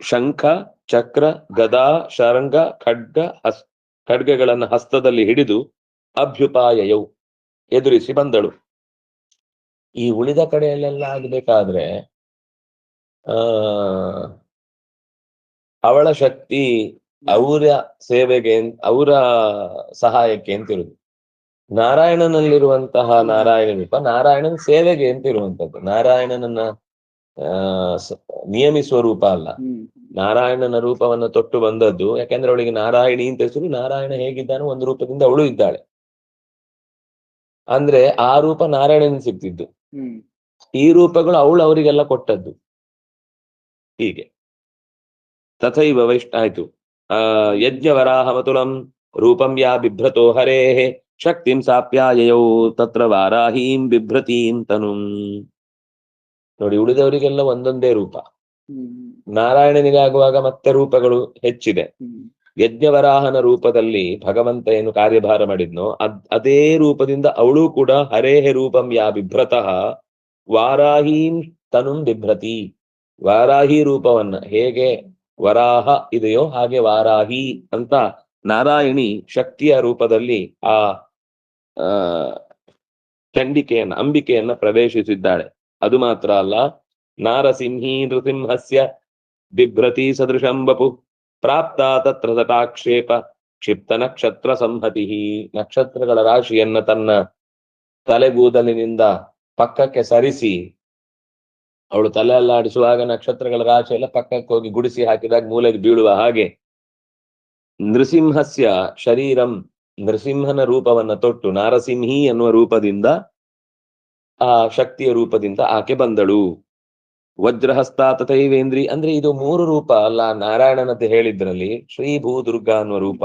ಶಂಖ, ಚಕ್ರ, ಗದಾ, ಶರಂಗ, ಖಡ್ಗಗಳನ್ನು ಹಸ್ತದಲ್ಲಿ ಹಿಡಿದು ಅಭ್ಯುಪಾಯಯೌ ಎದುರಿಸಿ ಬಂದಳು. ಈ ಉಳಿದ ಕಡೆಯಲ್ಲೆಲ್ಲ ಆಗ್ಬೇಕಾದ್ರೆ ಅವಳ ಶಕ್ತಿ ಅವರ ಸೇವೆಗೆ, ಅವರ ಸಹಾಯಕ್ಕೆ ಅಂತಿರುವುದು. ನಾರಾಯಣನಲ್ಲಿರುವಂತಹ ನಾರಾಯಣ ರೂಪ ನಾರಾಯಣನ ಸೇವೆಗೆ ಅಂತ ಇರುವಂತದ್ದು. ನಾರಾಯಣನನ್ನ ನಿಯಮಿಸುವ ರೂಪ ಅಲ್ಲ, ನಾರಾಯಣನ ರೂಪವನ್ನ ತೊಟ್ಟು ಬಂದದ್ದು. ಯಾಕೆಂದ್ರೆ ಅವಳಿಗೆ ನಾರಾಯಣಿ ಅಂತ ಹೆಸರು. ನಾರಾಯಣ ಹೇಗಿದ್ದಾನೋ ಒಂದು ರೂಪದಿಂದ ಅವಳು ಇದ್ದಾಳೆ. ಅಂದ್ರೆ ಆ ರೂಪ ನಾರಾಯಣನ ಸಿಗ್ತಿದ್ದು, ಈ ರೂಪಗಳು ಅವಳು ಅವರಿಗೆಲ್ಲ ಕೊಟ್ಟದ್ದು. ಹೀಗೆ ತಥೈವ ಆಯ್ತು. ಯಜ್ಞವರಾಹಮತುಲಂ ರೂಪಂ ಯಾ ಬಿಭ್ರತೋ ಹರೇಃ ಶಕ್ತಿಂ ಸಾಪ್ಯಾಯಯೌ ತತ್ರ ವಾರಾಹೀಂ ಬಿಭ್ರತೀಂ ತನುಂ. ನೋಡಿ, ಉಳಿದವರಿಗೆಲ್ಲ ಒಂದೊಂದೇ ರೂಪ. ನಾರಾಯಣನಿಗಾಗುವಾಗ ಮತ್ತೆ ರೂಪಗಳು ಹೆಚ್ಚಿದೆ. ಯಜ್ಞವರಾಹನ ರೂಪದಲ್ಲಿ ಭಗವಂತ ಏನು ಕಾರ್ಯಭಾರ ಮಾಡಿದ್ನೋ ಅದೇ ರೂಪದಿಂದ ಅವಳು ಕೂಡ ಹರೇಹೆ ರೂಪಂ ಯಾ ಬಿಭ್ರತಃ ವಾರಾಹೀಂ ತನುಂ ಬಿಭ್ರತಿ. ವಾರಾಹಿ ರೂಪವನ್ನ ಹೇಗೆ ವರಾಹ ಇದೆಯೋ ಹಾಗೆ ವಾರಾಹಿ ಅಂತ ನಾರಾಯಣಿ ಶಕ್ತಿಯ ರೂಪದಲ್ಲಿ ಆ ಚಂಡಿಕೆಯನ್ನ ಅಂಬಿಕೆಯನ್ನ ಪ್ರವೇಶಿಸಿದ್ದಾಳೆ. ಅದು ಮಾತ್ರ ಅಲ್ಲ, ನಾರಸಿಂಹೀ ನೃಸಿಂಹಸ್ಯ ಬಿಭ್ರತಿ ಸದೃಶಂ ವಪು ಪ್ರಾಪ್ತ ತತ್ರ ತಟಾಕ್ಷೇಪ ಕ್ಷಿಪ್ತ ನಕ್ಷತ್ರ ಸಂಹತಿ. ನಕ್ಷತ್ರಗಳ ರಾಶಿಯನ್ನ ತನ್ನ ತಲೆಗೂದಲಿನಿಂದ ಪಕ್ಕಕ್ಕೆ ಸರಿಸಿ ಅವಳು ತಲೆ ಅಲ್ಲಾಡಿಸುವಾಗ ನಕ್ಷತ್ರಗಳ ರಾಶಿ ಎಲ್ಲ ಪಕ್ಕಕ್ಕೆ ಹೋಗಿ ಗುಡಿಸಿ ಹಾಕಿದಾಗ ಮೂಲೆಗೆ ಬೀಳುವ ಹಾಗೆ ನೃಸಿಂಹಸ್ಯ ಶರೀರಂ, ನೃಸಿಂಹನ ರೂಪವನ್ನ ತೊಟ್ಟು ನಾರಸಿಂಹಿ ಎನ್ನುವ ರೂಪದಿಂದ ಆ ಶಕ್ತಿಯ ರೂಪದಿಂದ ಆಕೆ ಬಂದಳು. ವಜ್ರಹಸ್ತ ತಥೈವೇಂದ್ರಿ ಅಂದ್ರೆ ಇದು 3 ರೂಪ ಅಲ್ಲ. ನಾರಾಯಣನಂತೆ ಹೇಳಿದ್ರಲ್ಲಿ ಶ್ರೀ ಭೂ ದುರ್ಗಾ ಅನ್ನುವ ರೂಪ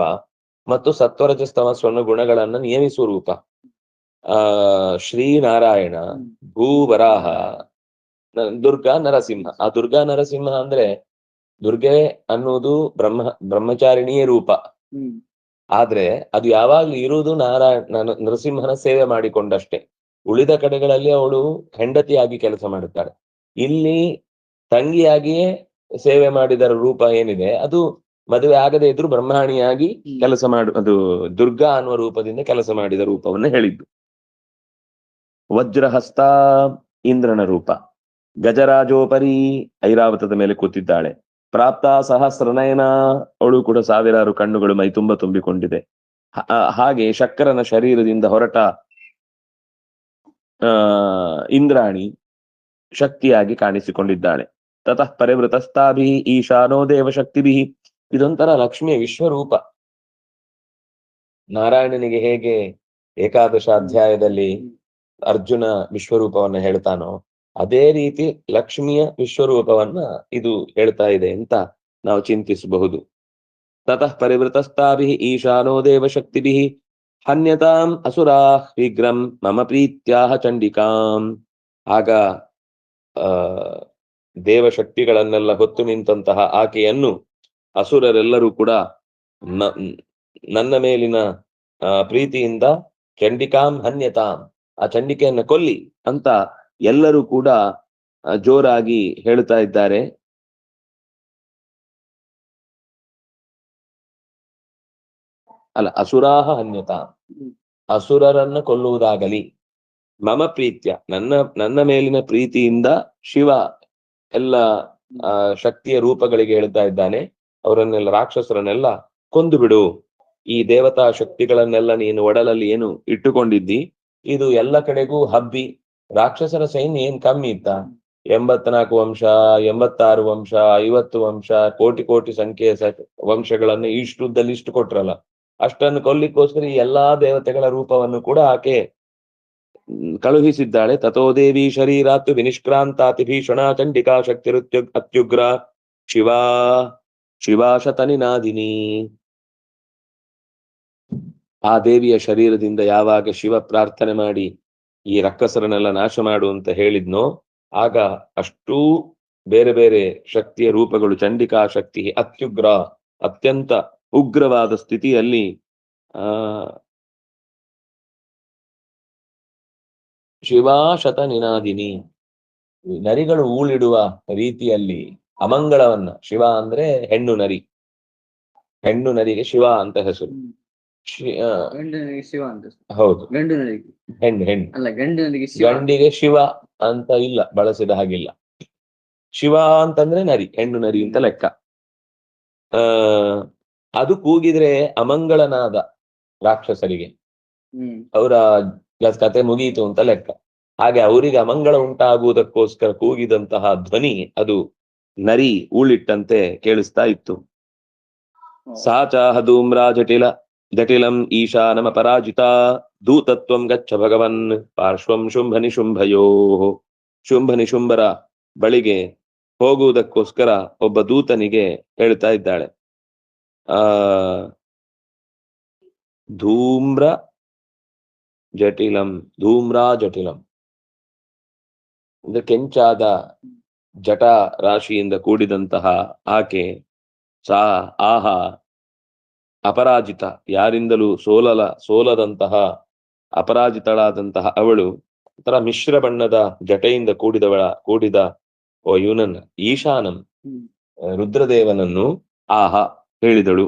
ಮತ್ತು ಸತ್ವರಜಸ್ತಮಸ್ವನ್ನ ಗುಣಗಳನ್ನ ನಿಯಮಿಸುವ ರೂಪ. ಶ್ರೀನಾರಾಯಣ, ಭೂವರಾಹ, ದುರ್ಗಾ ನರಸಿಂಹ. ಆ ದುರ್ಗಾ ನರಸಿಂಹ ಅಂದ್ರೆ ದುರ್ಗೆ ಅನ್ನುವುದು ಬ್ರಹ್ಮಚಾರಿಣಿಯೇ ರೂಪ. ಆದ್ರೆ ಅದು ಯಾವಾಗ್ಲೂ ಇರುವುದು ನರಸಿಂಹನ ಸೇವೆ ಮಾಡಿಕೊಂಡಷ್ಟೇ. ಉಳಿದ ಕಡೆಗಳಲ್ಲಿ ಅವಳು ಹೆಂಡತಿಯಾಗಿ ಕೆಲಸ ಮಾಡುತ್ತಾಳೆ. ಇಲ್ಲಿ ತಂಗಿಯಾಗಿಯೇ ಸೇವೆ ಮಾಡಿದ ರೂಪ ಏನಿದೆ ಅದು ಮದುವೆ ಆಗದೆ ಇದ್ರು ಬ್ರಹ್ಮಾಣಿಯಾಗಿ ಕೆಲಸ ಅದು ದುರ್ಗಾ ಅನ್ನುವ ರೂಪದಿಂದ ಕೆಲಸ ಮಾಡಿದ ರೂಪವನ್ನ ಹೇಳಿದ್ದು. ವಜ್ರಹಸ್ತ ಇಂದ್ರನ ರೂಪ. ಗಜರಾಜೋಪರಿ ಐರಾವತದ ಮೇಲೆ ಕೂತಿದ್ದಾಳೆ. ಪ್ರಾಪ್ತ ಸಹಸ್ರನಯನ, ಅವಳು ಕೂಡ ಸಾವಿರಾರು ಕಣ್ಣುಗಳು ಮೈ ತುಂಬ ತುಂಬಿಕೊಂಡಿದೆ. ಹಾಗೆ ಶಕ್ಕರನ ಶರೀರದಿಂದ ಹೊರಟ ಇಂದ್ರಾಣಿ ಶಕ್ತಿಯಾಗಿ ಕಾಣಿಸಿಕೊಂಡಿದ್ದಾಳೆ. ತತಃ ಪರಿವೃತಸ್ತಾಭಿ ಈಶಾನೋ ದೇವಶಕ್ತಿಭಿ. ಇದೊಂಥರ ಲಕ್ಷ್ಮಿಯ ವಿಶ್ವರೂಪ. ನಾರಾಯಣನಿಗೆ ಹೇಗೆ ಏಕಾದಶಾಧ್ಯಾಯದಲ್ಲಿ ಅರ್ಜುನ ವಿಶ್ವರೂಪವನ್ನ ಹೇಳ್ತಾನೋ ಅದೇ ರೀತಿ ಲಕ್ಷ್ಮಿಯ ವಿಶ್ವರೂಪವನ್ನ ಇದು ಹೇಳ್ತಾ ಇದೆ ಅಂತ ನಾವು ಚಿಂತಿಸಬಹುದು. ತತಃ ಪರಿವೃತಸ್ತಾಭಿ ಈಶಾನೋ ದೇವಶಕ್ತಿಭಿ ಹನ್ಯತಾಂ ಅಸುರಾ ವಿಗ್ರಂ ಮಮ ಪ್ರೀತ್ಯಾಹ ಚಂಡಿಕಾಂ. ಆಗ ದೇವಶಕ್ತಿಗಳನ್ನೆಲ್ಲ ಹೊತ್ತು ನಿಂತಹ ಆಕೆಯನ್ನು ಅಸುರರೆಲ್ಲರೂ ಕೂಡ ನನ್ನ ಮೇಲಿನ ಪ್ರೀತಿಯಿಂದ ಚಂಡಿಕಾಂ ಹನ್ಯತಾಂ, ಆ ಚಂಡಿಕೆಯನ್ನ ಕೊಲ್ಲಿ ಅಂತ ಎಲ್ಲರೂ ಕೂಡ ಜೋರಾಗಿ ಹೇಳ್ತಾ ಇದ್ದಾರೆ. ಅಲ್ಲ, ಅಸುರಾಹ ಹನ್ಯತಾಂ, ಅಸುರರನ್ನ ಕೊಲ್ಲುವುದಾಗಲಿ. ಮಮ ಪ್ರೀತ್ಯ, ನನ್ನ ಮೇಲಿನ ಪ್ರೀತಿಯಿಂದ ಶಿವ ಎಲ್ಲ ಶಕ್ತಿಯ ರೂಪಗಳಿಗೆ ಹೇಳ್ತಾ ಇದ್ದಾನೆ, ಅವರನ್ನೆಲ್ಲ ರಾಕ್ಷಸರನ್ನೆಲ್ಲ ಕೊಂದು ಬಿಡು. ಈ ದೇವತಾ ಶಕ್ತಿಗಳನ್ನೆಲ್ಲ ನೀನು ಒಡಲಲ್ಲಿ ಏನು ಇಟ್ಟುಕೊಂಡಿದ್ದಿ, ಇದು ಎಲ್ಲ ಕಡೆಗೂ ಹಬ್ಬಿ ರಾಕ್ಷಸರ ಸೈನ್ಯ ಏನ್ ಕಮ್ಮಿ ಇತ್ತ? 84 ವಂಶ, 86 ವಂಶ, 50 ವಂಶ, ಕೋಟಿ ಕೋಟಿ ಸಂಖ್ಯೆಯ ವಂಶಗಳನ್ನು ಇಷ್ಟುದ್ದಲ್ಲಿ ಇಷ್ಟು ಕೊಟ್ರಲ್ಲ, ಅಷ್ಟನ್ನು ಕೊಲ್ಲಿಕ್ಕೋಸ್ಕರ ಈ ಎಲ್ಲಾ ದೇವತೆಗಳ ರೂಪವನ್ನು ಕೂಡ ಆಕೆ ಕಳುಹಿಸಿದ್ದಾಳೆ. ತಥೋ ದೇವಿ ಶರೀರಾತ್ತು ವಿನಿಷ್ಕ್ರಾಂತಾತಿ ಭೀಷಣ ಚಂಡಿಕಾ ಶಕ್ತಿ ಅತ್ಯುಗ್ರ ಶಿವಾ ಶತನಿನಾದಿನಿ. ಆ ದೇವಿಯ ಶರೀರದಿಂದ ಯಾವಾಗ ಶಿವ ಪ್ರಾರ್ಥನೆ ಮಾಡಿ ಈ ರಕ್ಕಸರನ್ನೆಲ್ಲ ನಾಶ ಮಾಡು ಅಂತ ಹೇಳಿದ್ನೋ ಆಗ ಅಷ್ಟೂ ಬೇರೆ ಬೇರೆ ಶಕ್ತಿಯ ರೂಪಗಳು, ಚಂಡಿಕಾ ಶಕ್ತಿ ಅತ್ಯುಗ್ರ, ಅತ್ಯಂತ ಉಗ್ರವಾದ ಸ್ಥಿತಿಯಲ್ಲಿ ಶಿವಾ ಶತ ನಿನಾದಿನಿ, ನರಿಗಳು ಊಳಿಡುವ ರೀತಿಯಲ್ಲಿ ಅಮಂಗಳವನ್ನ, ಶಿವ ಅಂದ್ರೆ ಹೆಣ್ಣು ನರಿ, ಹೆಣ್ಣು ನರಿಗೆ ಶಿವ ಅಂತ ಹೆಸರು. ಶಿವ ಅಂತ ಹೌದು, ಹೆಣ್ಣು ಗಂಡಿಗೆ ಶಿವ ಅಂತ ಇಲ್ಲ, ಬಳಸಿದ ಹಾಗಿಲ್ಲ. ಶಿವ ಅಂತಂದ್ರೆ ನರಿ, ಹೆಣ್ಣು ನರಿ ಅಂತ ಲೆಕ್ಕ. ಅದು ಕೂಗಿದ್ರೆ ಅಮಂಗಳನಾದ ರಾಕ್ಷಸರಿಗೆ ಅವರ ಕತೆ ಮುಗಿಯಿತು ಅಂತ ಲೆಕ್ಕ. ಹಾಗೆ ಅವರಿಗೆ ಅಮಂಗಳ ಉಂಟಾಗುವುದಕ್ಕೋಸ್ಕರ ಕೂಗಿದಂತಹ ಧ್ವನಿ ಅದು ನರಿ ಊಳಿಟ್ಟಂತೆ ಕೇಳಿಸ್ತಾ ಇತ್ತು. ಸಾಚಾಹ ಧೂಮ್ರಾ ಜಟಿಲಂ ಈಶಾನಮ ಪರಾಜಿತ ದೂತತ್ವಂ ಗಚ್ಚ ಭಗವನ್ ಪಾರ್ಶ್ವಂ ಶುಂಭ ನಿಶುಂಭಯೋ. ಶುಂಭ ನಿಶುಂಭರ ಬಳಿಗೆ ಹೋಗುವುದಕ್ಕೋಸ್ಕರ ಒಬ್ಬ ದೂತನಿಗೆ ಹೇಳ್ತಾ ಇದ್ದಾಳೆ. ಧೂಮ್ರ ಜಟಿಲಂ, ಧೂಮ್ರಾ ಜಟಿಲಂ ಅಂದ್ರೆ ಕೆಂಚಾದ ಜಟ ರಾಶಿಯಿಂದ ಕೂಡಿದಂತಹ ಆಕೆ ಸಾ ಆಹಾ ಅಪರಾಜಿತ, ಯಾರಿಂದಲೂ ಸೋಲದಂತಹ ಅಪರಾಜಿತಳಾದಂತಹ ಅವಳು ಒಂಥರ ಮಿಶ್ರ ಬಣ್ಣದ ಜಟೆಯಿಂದ ಕೂಡಿದ ಇವನನ್ನ ಈಶಾನಂ ರುದ್ರದೇವನನ್ನು ಆಹಾ ಹೇಳಿದಳು.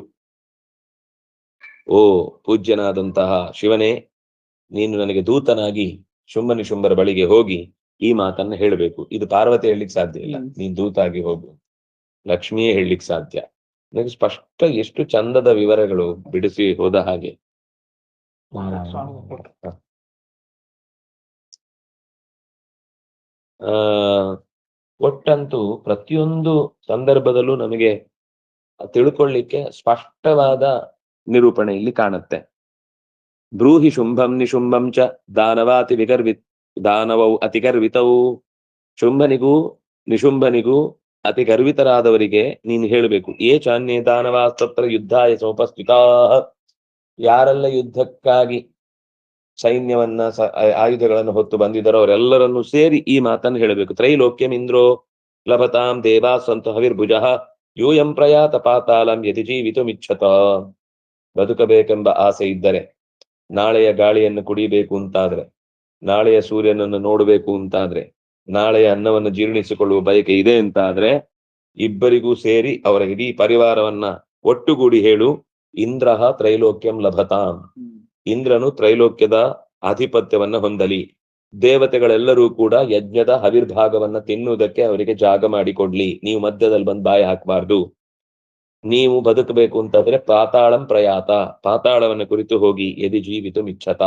ಓ ಪೂಜ್ಯನಾದಂತಹ ಶಿವನೇ, ನೀನು ನನಗೆ ದೂತನಾಗಿ ಶುಂಭರ ಬಳಿಗೆ ಹೋಗಿ ಈ ಮಾತನ್ನ ಹೇಳಬೇಕು. ಇದು ಪಾರ್ವತಿ ಹೇಳಲಿಕ್ಕೆ ಸಾಧ್ಯ ಇಲ್ಲ, ನೀನ್ ದೂತಾಗಿ ಹೋಗು. ಲಕ್ಷ್ಮಿಯೇ ಹೇಳಲಿಕ್ಕೆ ಸಾಧ್ಯ. ನನಗೆ ಸ್ಪಷ್ಟ ಎಷ್ಟು ಚಂದದ ವಿವರಗಳು ಬಿಡಿಸಿ ಹೋದ ಹಾಗೆ. ಒಟ್ಟಂತೂ ಪ್ರತಿಯೊಂದು ಸಂದರ್ಭದಲ್ಲೂ ನಮಗೆ ತಿಳ್ಕೊಳ್ಳಿಕ್ಕೆ ಸ್ಪಷ್ಟವಾದ ನಿರೂಪಣೆ ಇಲ್ಲಿ ಕಾಣುತ್ತೆ. ಬ್ರೂಹಿ ಶುಂಭಂ ನಿಶುಂಭಂ ಚ ದಾನವೌ ಅತಿ ಗರ್ವಿತವು. ಶುಂಭನಿಗೂ ನಿಶುಂಭನಿಗೂ ಅತಿ ಗರ್ವಿತರಾದವರಿಗೆ ನೀನು ಹೇಳಬೇಕು. ಏ ಚಾನ್ಯೇ ದಾನವಾಸ್ತತ್ರ ಯುದ್ಧಾಯ ಸಮುಪಸ್ಥಿತಾ, ಯಾರೆಲ್ಲ ಯುದ್ಧಕ್ಕಾಗಿ ಸೈನ್ಯವನ್ನ ಆಯುಧಗಳನ್ನು ಹೊತ್ತು ಬಂದಿದ್ದಾರೋ ಅವರೆಲ್ಲರನ್ನು ಸೇರಿ ಈ ಮಾತನ್ನು ಹೇಳಬೇಕು. ತ್ರೈಲೋಕ್ಯಂ ಇಂದ್ರೋ ಲಭತಾಂ ದೇವಾ ಸಂತು ಹವಿರ್ಭುಜ ಯೂಯಂ ಪ್ರಯಾತ ಪಾತಾಳಂ ಯತಿ ಜೀವಿತುಮಿಚ್ಛತ. ಬದುಕಬೇಕೆಂಬ ಆಸೆ ಇದ್ದರೆ, ನಾಳೆಯ ಗಾಳಿಯನ್ನು ಕುಡಿಬೇಕು ಅಂತಾದ್ರೆ, ನಾಳೆಯ ಸೂರ್ಯನನ್ನು ನೋಡಬೇಕು ಅಂತಾದ್ರೆ, ನಾಳೆಯ ಅನ್ನವನ್ನು ಜೀರ್ಣಿಸಿಕೊಳ್ಳುವ ಬಯಕೆ ಇದೆ ಅಂತಾದ್ರೆ, ಇಬ್ಬರಿಗೂ ಸೇರಿ ಅವರ ಇಡೀ ಪರಿವಾರವನ್ನ ಒಟ್ಟುಗೂಡಿ ಹೇಳು, ಇಂದ್ರಃ ತ್ರೈಲೋಕ್ಯಂ ಲಭತಾಂ. ಇಂದ್ರನು ತ್ರೈಲೋಕ್ಯದ ಆಧಿಪತ್ಯವನ್ನ ಹೊಂದಲಿ. ದೇವತೆಗಳೆಲ್ಲರೂ ಕೂಡ ಯಜ್ಞದ ಹವಿರ್ಭಾಗವನ್ನ ತಿನ್ನುವುದಕ್ಕೆ ಅವರಿಗೆ ಜಾಗ ಮಾಡಿಕೊಡ್ಲಿ. ನೀವು ಮಧ್ಯದಲ್ಲಿ ಬಂದು ಬಾಯಿ ಹಾಕಬಾರ್ದು. ನೀವು ಬದುಕಬೇಕು ಅಂತಾದ್ರೆ ಪಾತಾಳಂ ಪ್ರಯಾತ, ಪಾತಾಳವನ್ನ ಕುರಿತು ಹೋಗಿ. ಯದಿ ಜೀವಿತು ಮಿಚ್ಛತ,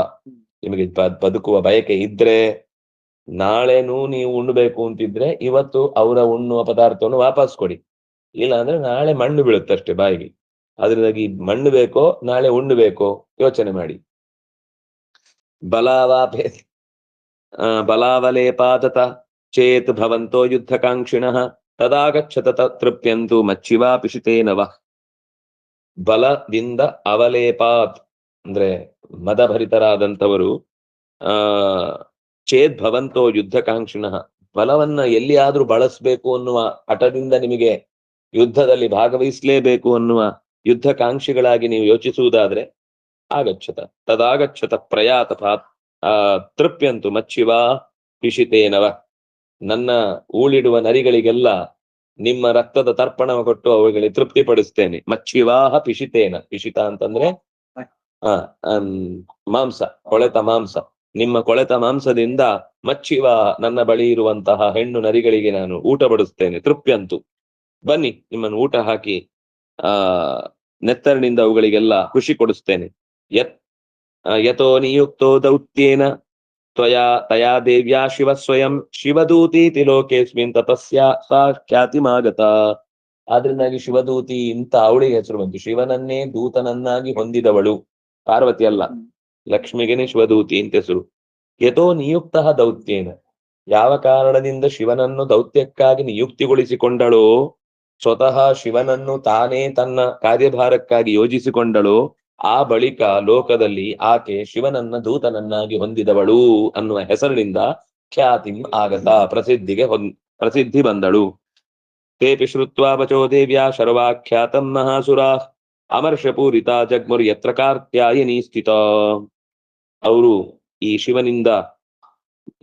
ನಿಮಗೆ ಬದುಕುವ ಬಯಕೆ ಇದ್ರೆ, ನಾಳೆನೂ ನೀವು ಉಣ್ಣಬೇಕು ಅಂತಿದ್ರೆ ಇವತ್ತು ಅವರ ಉಣ್ಣುವ ಪದಾರ್ಥವನ್ನು ವಾಪಸ್ ಕೊಡಿ. ಇಲ್ಲ ಅಂದ್ರೆ ನಾಳೆ ಮಣ್ಣು ಬೀಳುತ್ತಷ್ಟೇ ಬಾಯಿಗೆ. ಅದರಿಂದಾಗಿ ಮಣ್ಣು ಬೇಕೋ ನಾಳೆ ಉಣ್ಣಬೇಕೋ ಯೋಚನೆ ಮಾಡಿ. ಬಲಾವಲೇಪಾತತ ಚೇತ್ ಭವಂತೋ ಯುದ್ಧಕಾಂಕ್ಷಿಣಃ ತದಾಗಚ್ಚತ ತೃಪ್ಯಂತು ಮಚ್ಚಿವಾ ಪಿಶಿತೇನವ. ಬಲದಿಂದ ಅವಲೇಪಾತ್ ಅಂದ್ರೆ ಮದಭರಿತರಾದಂಥವರು, ಚೇತ್ ಭವಂತೋ ಯುದ್ಧಕಾಂಕ್ಷಿಣಃ, ಬಲವನ್ನ ಎಲ್ಲಿಯಾದ್ರೂ ಬಳಸಬೇಕು ಅನ್ನುವ ಹಠದಿಂದ ನಿಮಗೆ ಯುದ್ಧದಲ್ಲಿ ಭಾಗವಹಿಸಲೇಬೇಕು ಅನ್ನುವ ಯುದ್ಧಕಾಂಕ್ಷಿಗಳಾಗಿ ನೀವು ಯೋಚಿಸುವುದಾದ್ರೆ ಆಗಚ್ಚತ ತದಾಗಚ್ಚತ ಪ್ರಯಾತ ತೃಪ್ಯಂತು ಮಚ್ಚಿವಾ ಪಿಶಿತೇನವ. ನನ್ನ ಊಳಿಡುವ ನರಿಗಳಿಗೆಲ್ಲ ನಿಮ್ಮ ರಕ್ತದ ತರ್ಪಣ ಕೊಟ್ಟು ಅವುಗಳಿಗೆ ತೃಪ್ತಿಪಡಿಸ್ತೇನೆ. ಮಚ್ಚಿವಾಹ ಪಿಶಿತೇನ, ಪಿಶಿತ ಅಂತಂದ್ರೆ ಮಾಂಸ, ಕೊಳೆತ ಮಾಂಸ. ನಿಮ್ಮ ಕೊಳೆತ ಮಾಂಸದಿಂದ ಮಚ್ಚಿವಾಹ, ನನ್ನ ಬಳಿ ಇರುವಂತಹ ಹೆಣ್ಣು ನರಿಗಳಿಗೆ ನಾನು ಊಟ ಬಡಿಸ್ತೇನೆ. ತೃಪ್ಯಂತು, ಬನ್ನಿ ನಿಮ್ಮನ್ನು ಊಟ ಹಾಕಿ ನೆತ್ತರಿನಿಂದ ಅವುಗಳಿಗೆಲ್ಲ ಖುಷಿ ಕೊಡಿಸ್ತೇನೆ. ಯತೋ ನಿಯುಕ್ತೋ ದೌತ್ಯೇನ ತಯಾ ದೇವ್ಯಾ ಶಿವ ಸ್ವಯಂ ಶಿವದೂತೀತಿ ಲೋಕೇಸ್ಮಿನ್ ತತಸ್ಯಾ ಸಾ ಖ್ಯಾತಿಮಾಗತ. ಆದ್ರಿಂದಾಗಿ ಶಿವದೂತಿ ಇಂತ ಅವಳಿಗೆ ಹೆಸರು ಬಂತು. ಶಿವನನ್ನೇ ದೂತನನ್ನಾಗಿ ಹೊಂದಿದವಳು ಪಾರ್ವತಿ ಅಲ್ಲ, ಲಕ್ಷ್ಮಿಗೆನೇ ಶಿವದೂತಿ ಅಂತ ಹೆಸರು. ಯತೋ ನಿಯುಕ್ತ ದೌತ್ಯೇನ, ಯಾವ ಕಾರಣದಿಂದ ಶಿವನನ್ನು ದೌತ್ಯಕ್ಕಾಗಿ ನಿಯುಕ್ತಿಗೊಳಿಸಿಕೊಂಡಳೋ, ಸ್ವತಃ ಶಿವನನ್ನು ತಾನೇ ತನ್ನ ಕಾರ್ಯಭಾರಕ್ಕಾಗಿ ಯೋಜಿಸಿಕೊಂಡಳೋ, ಆ ಬಳಿಕ ಲೋಕದಲ್ಲಿ ಆಕೆ ಶಿವನನ್ನ ದೂತನನ್ನಾಗಿ ಹೊಂದಿದವಳು ಅನ್ನುವ ಹೆಸರಿನಿಂದ ಖ್ಯಾತಿಂ ಆಗತ, ಪ್ರಸಿದ್ಧಿ ಬಂದಳು. ತೇಪಿ ಶ್ರುತ್ವಾ ವಚೋ ದೇವ್ಯಾ ಶರ್ವಾಖ್ಯಾತಂ ಮಹಾಸುರಾ ಅಮರ್ಷಪೂರಿತ ಜಗ್ಮುರ್ ಯತ್ರ ಕಾರ್ತ್ಯಾಯಿನಿ ಸ್ಥಿತ. ಅವರು ಈ ಶಿವನಿಂದ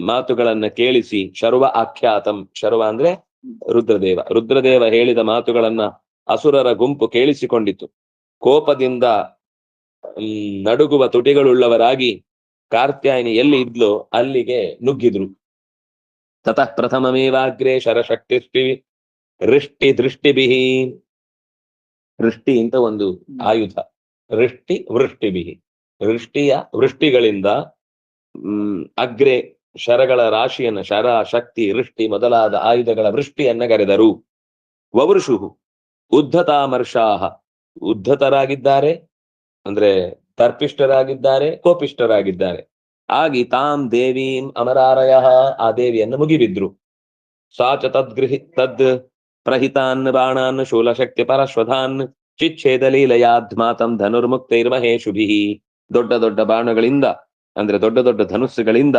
ಮಾತುಗಳನ್ನ ಕೇಳಿಸಿ, ಶರ್ವ ಆಖ್ಯಾತಂ, ಶರ್ವ ಅಂದ್ರೆ ರುದ್ರದೇವ ಹೇಳಿದ ಮಾತುಗಳನ್ನ ಅಸುರರ ಗುಂಪು ಕೇಳಿಸಿಕೊಂಡಿತು. ಕೋಪದಿಂದ ನಡುಗುವ ತುಟಿಗಳುಳ್ಳವರಾಗಿ ಕಾರ್ತ್ಯಾಯಿನಿ ಎಲ್ಲಿ ಇದ್ಲೋ ಅಲ್ಲಿಗೆ ನುಗ್ಗಿದ್ರು. ತತಃ ಪ್ರಥಮಮೇವಾಗ್ರೇ ಶರಶಕ್ತಿ ದೃಷ್ಟಿಬಿಹಿ. ವೃಷ್ಟಿ ಅಂತ ಒಂದು ಆಯುಧ, ವೃಷ್ಟಿಬಿಹಿ, ವೃಷ್ಟಿಗಳಿಂದ ಅಗ್ರೆ ಶರಗಳ ರಾಶಿಯನ್ನ, ಶರ ಶಕ್ತಿ ವೃಷ್ಟಿ ಮೊದಲಾದ ಆಯುಧಗಳ ವೃಷ್ಟಿಯನ್ನ ಗರೆದರು. ವವೃಷು ಉದ್ಧತಾಮರ್ಷಾಹ, ಉದ್ಧತರಾಗಿದ್ದಾರೆ ಅಂದ್ರೆ ತರ್ಪಿಷ್ಠರಾಗಿದ್ದಾರೆ, ಕೋಪಿಷ್ಠರಾಗಿದ್ದಾರೆ. ಆಗಿ ತಾಂ ದೇವೀಂ ಅಮರಾರಯ, ಆ ದೇವಿಯನ್ನು ಮುಗಿಬಿದ್ರು. ಸಾ ಚ ತದ್ ಪ್ರಹಿತಾನ್ ಬಾಣಾನ್ ಶೂಲಶಕ್ತಿ ಪರಶ್ವಧಾನ್ ಚಿಚ್ಛೇದ ಲೀಲಯಾಧ್ಮಾತಂ ಧನುರ್ಮುಕ್ತೈರ್ಮಹೇಶುಭಿ. ದೊಡ್ಡ ದೊಡ್ಡ ಬಾಣಗಳಿಂದ ಅಂದ್ರೆ ದೊಡ್ಡ ದೊಡ್ಡ ಧನುಸ್ಸುಗಳಿಂದ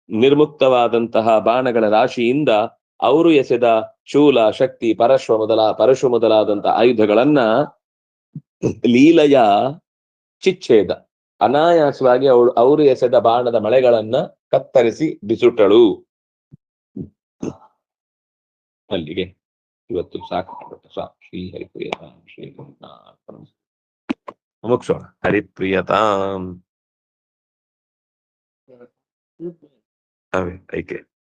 ನಿರ್ಮುಕ್ತವಾದಂತಹ ಬಾಣಗಳ ರಾಶಿಯಿಂದ ಅವರು ಎಸೆದ ಶೂಲ ಶಕ್ತಿ ಪರಶು ಮೊದಲಾದಂತಹ ಆಯುಧಗಳನ್ನ ಲೀಲೆಯ ಚಿಚ್ಛೇದ ಅನಾಯಾಸವಾಗಿ ಅವರು ಎಸೆದ ಬಾಣದ ಮಳೆಗಳನ್ನ ಕತ್ತರಿಸಿ ಬಿಸುಟಳು. ಅಲ್ಲಿಗೆ ಇವತ್ತು ಸಾಕು. ಶ್ರೀ ಹರಿಪ್ರಿಯತಾಂ ಶ್ರೀ ಮುಕ್ಷೋಣ. ಹರಿಪ್ರಿಯತಾಂ. ಐಕೆ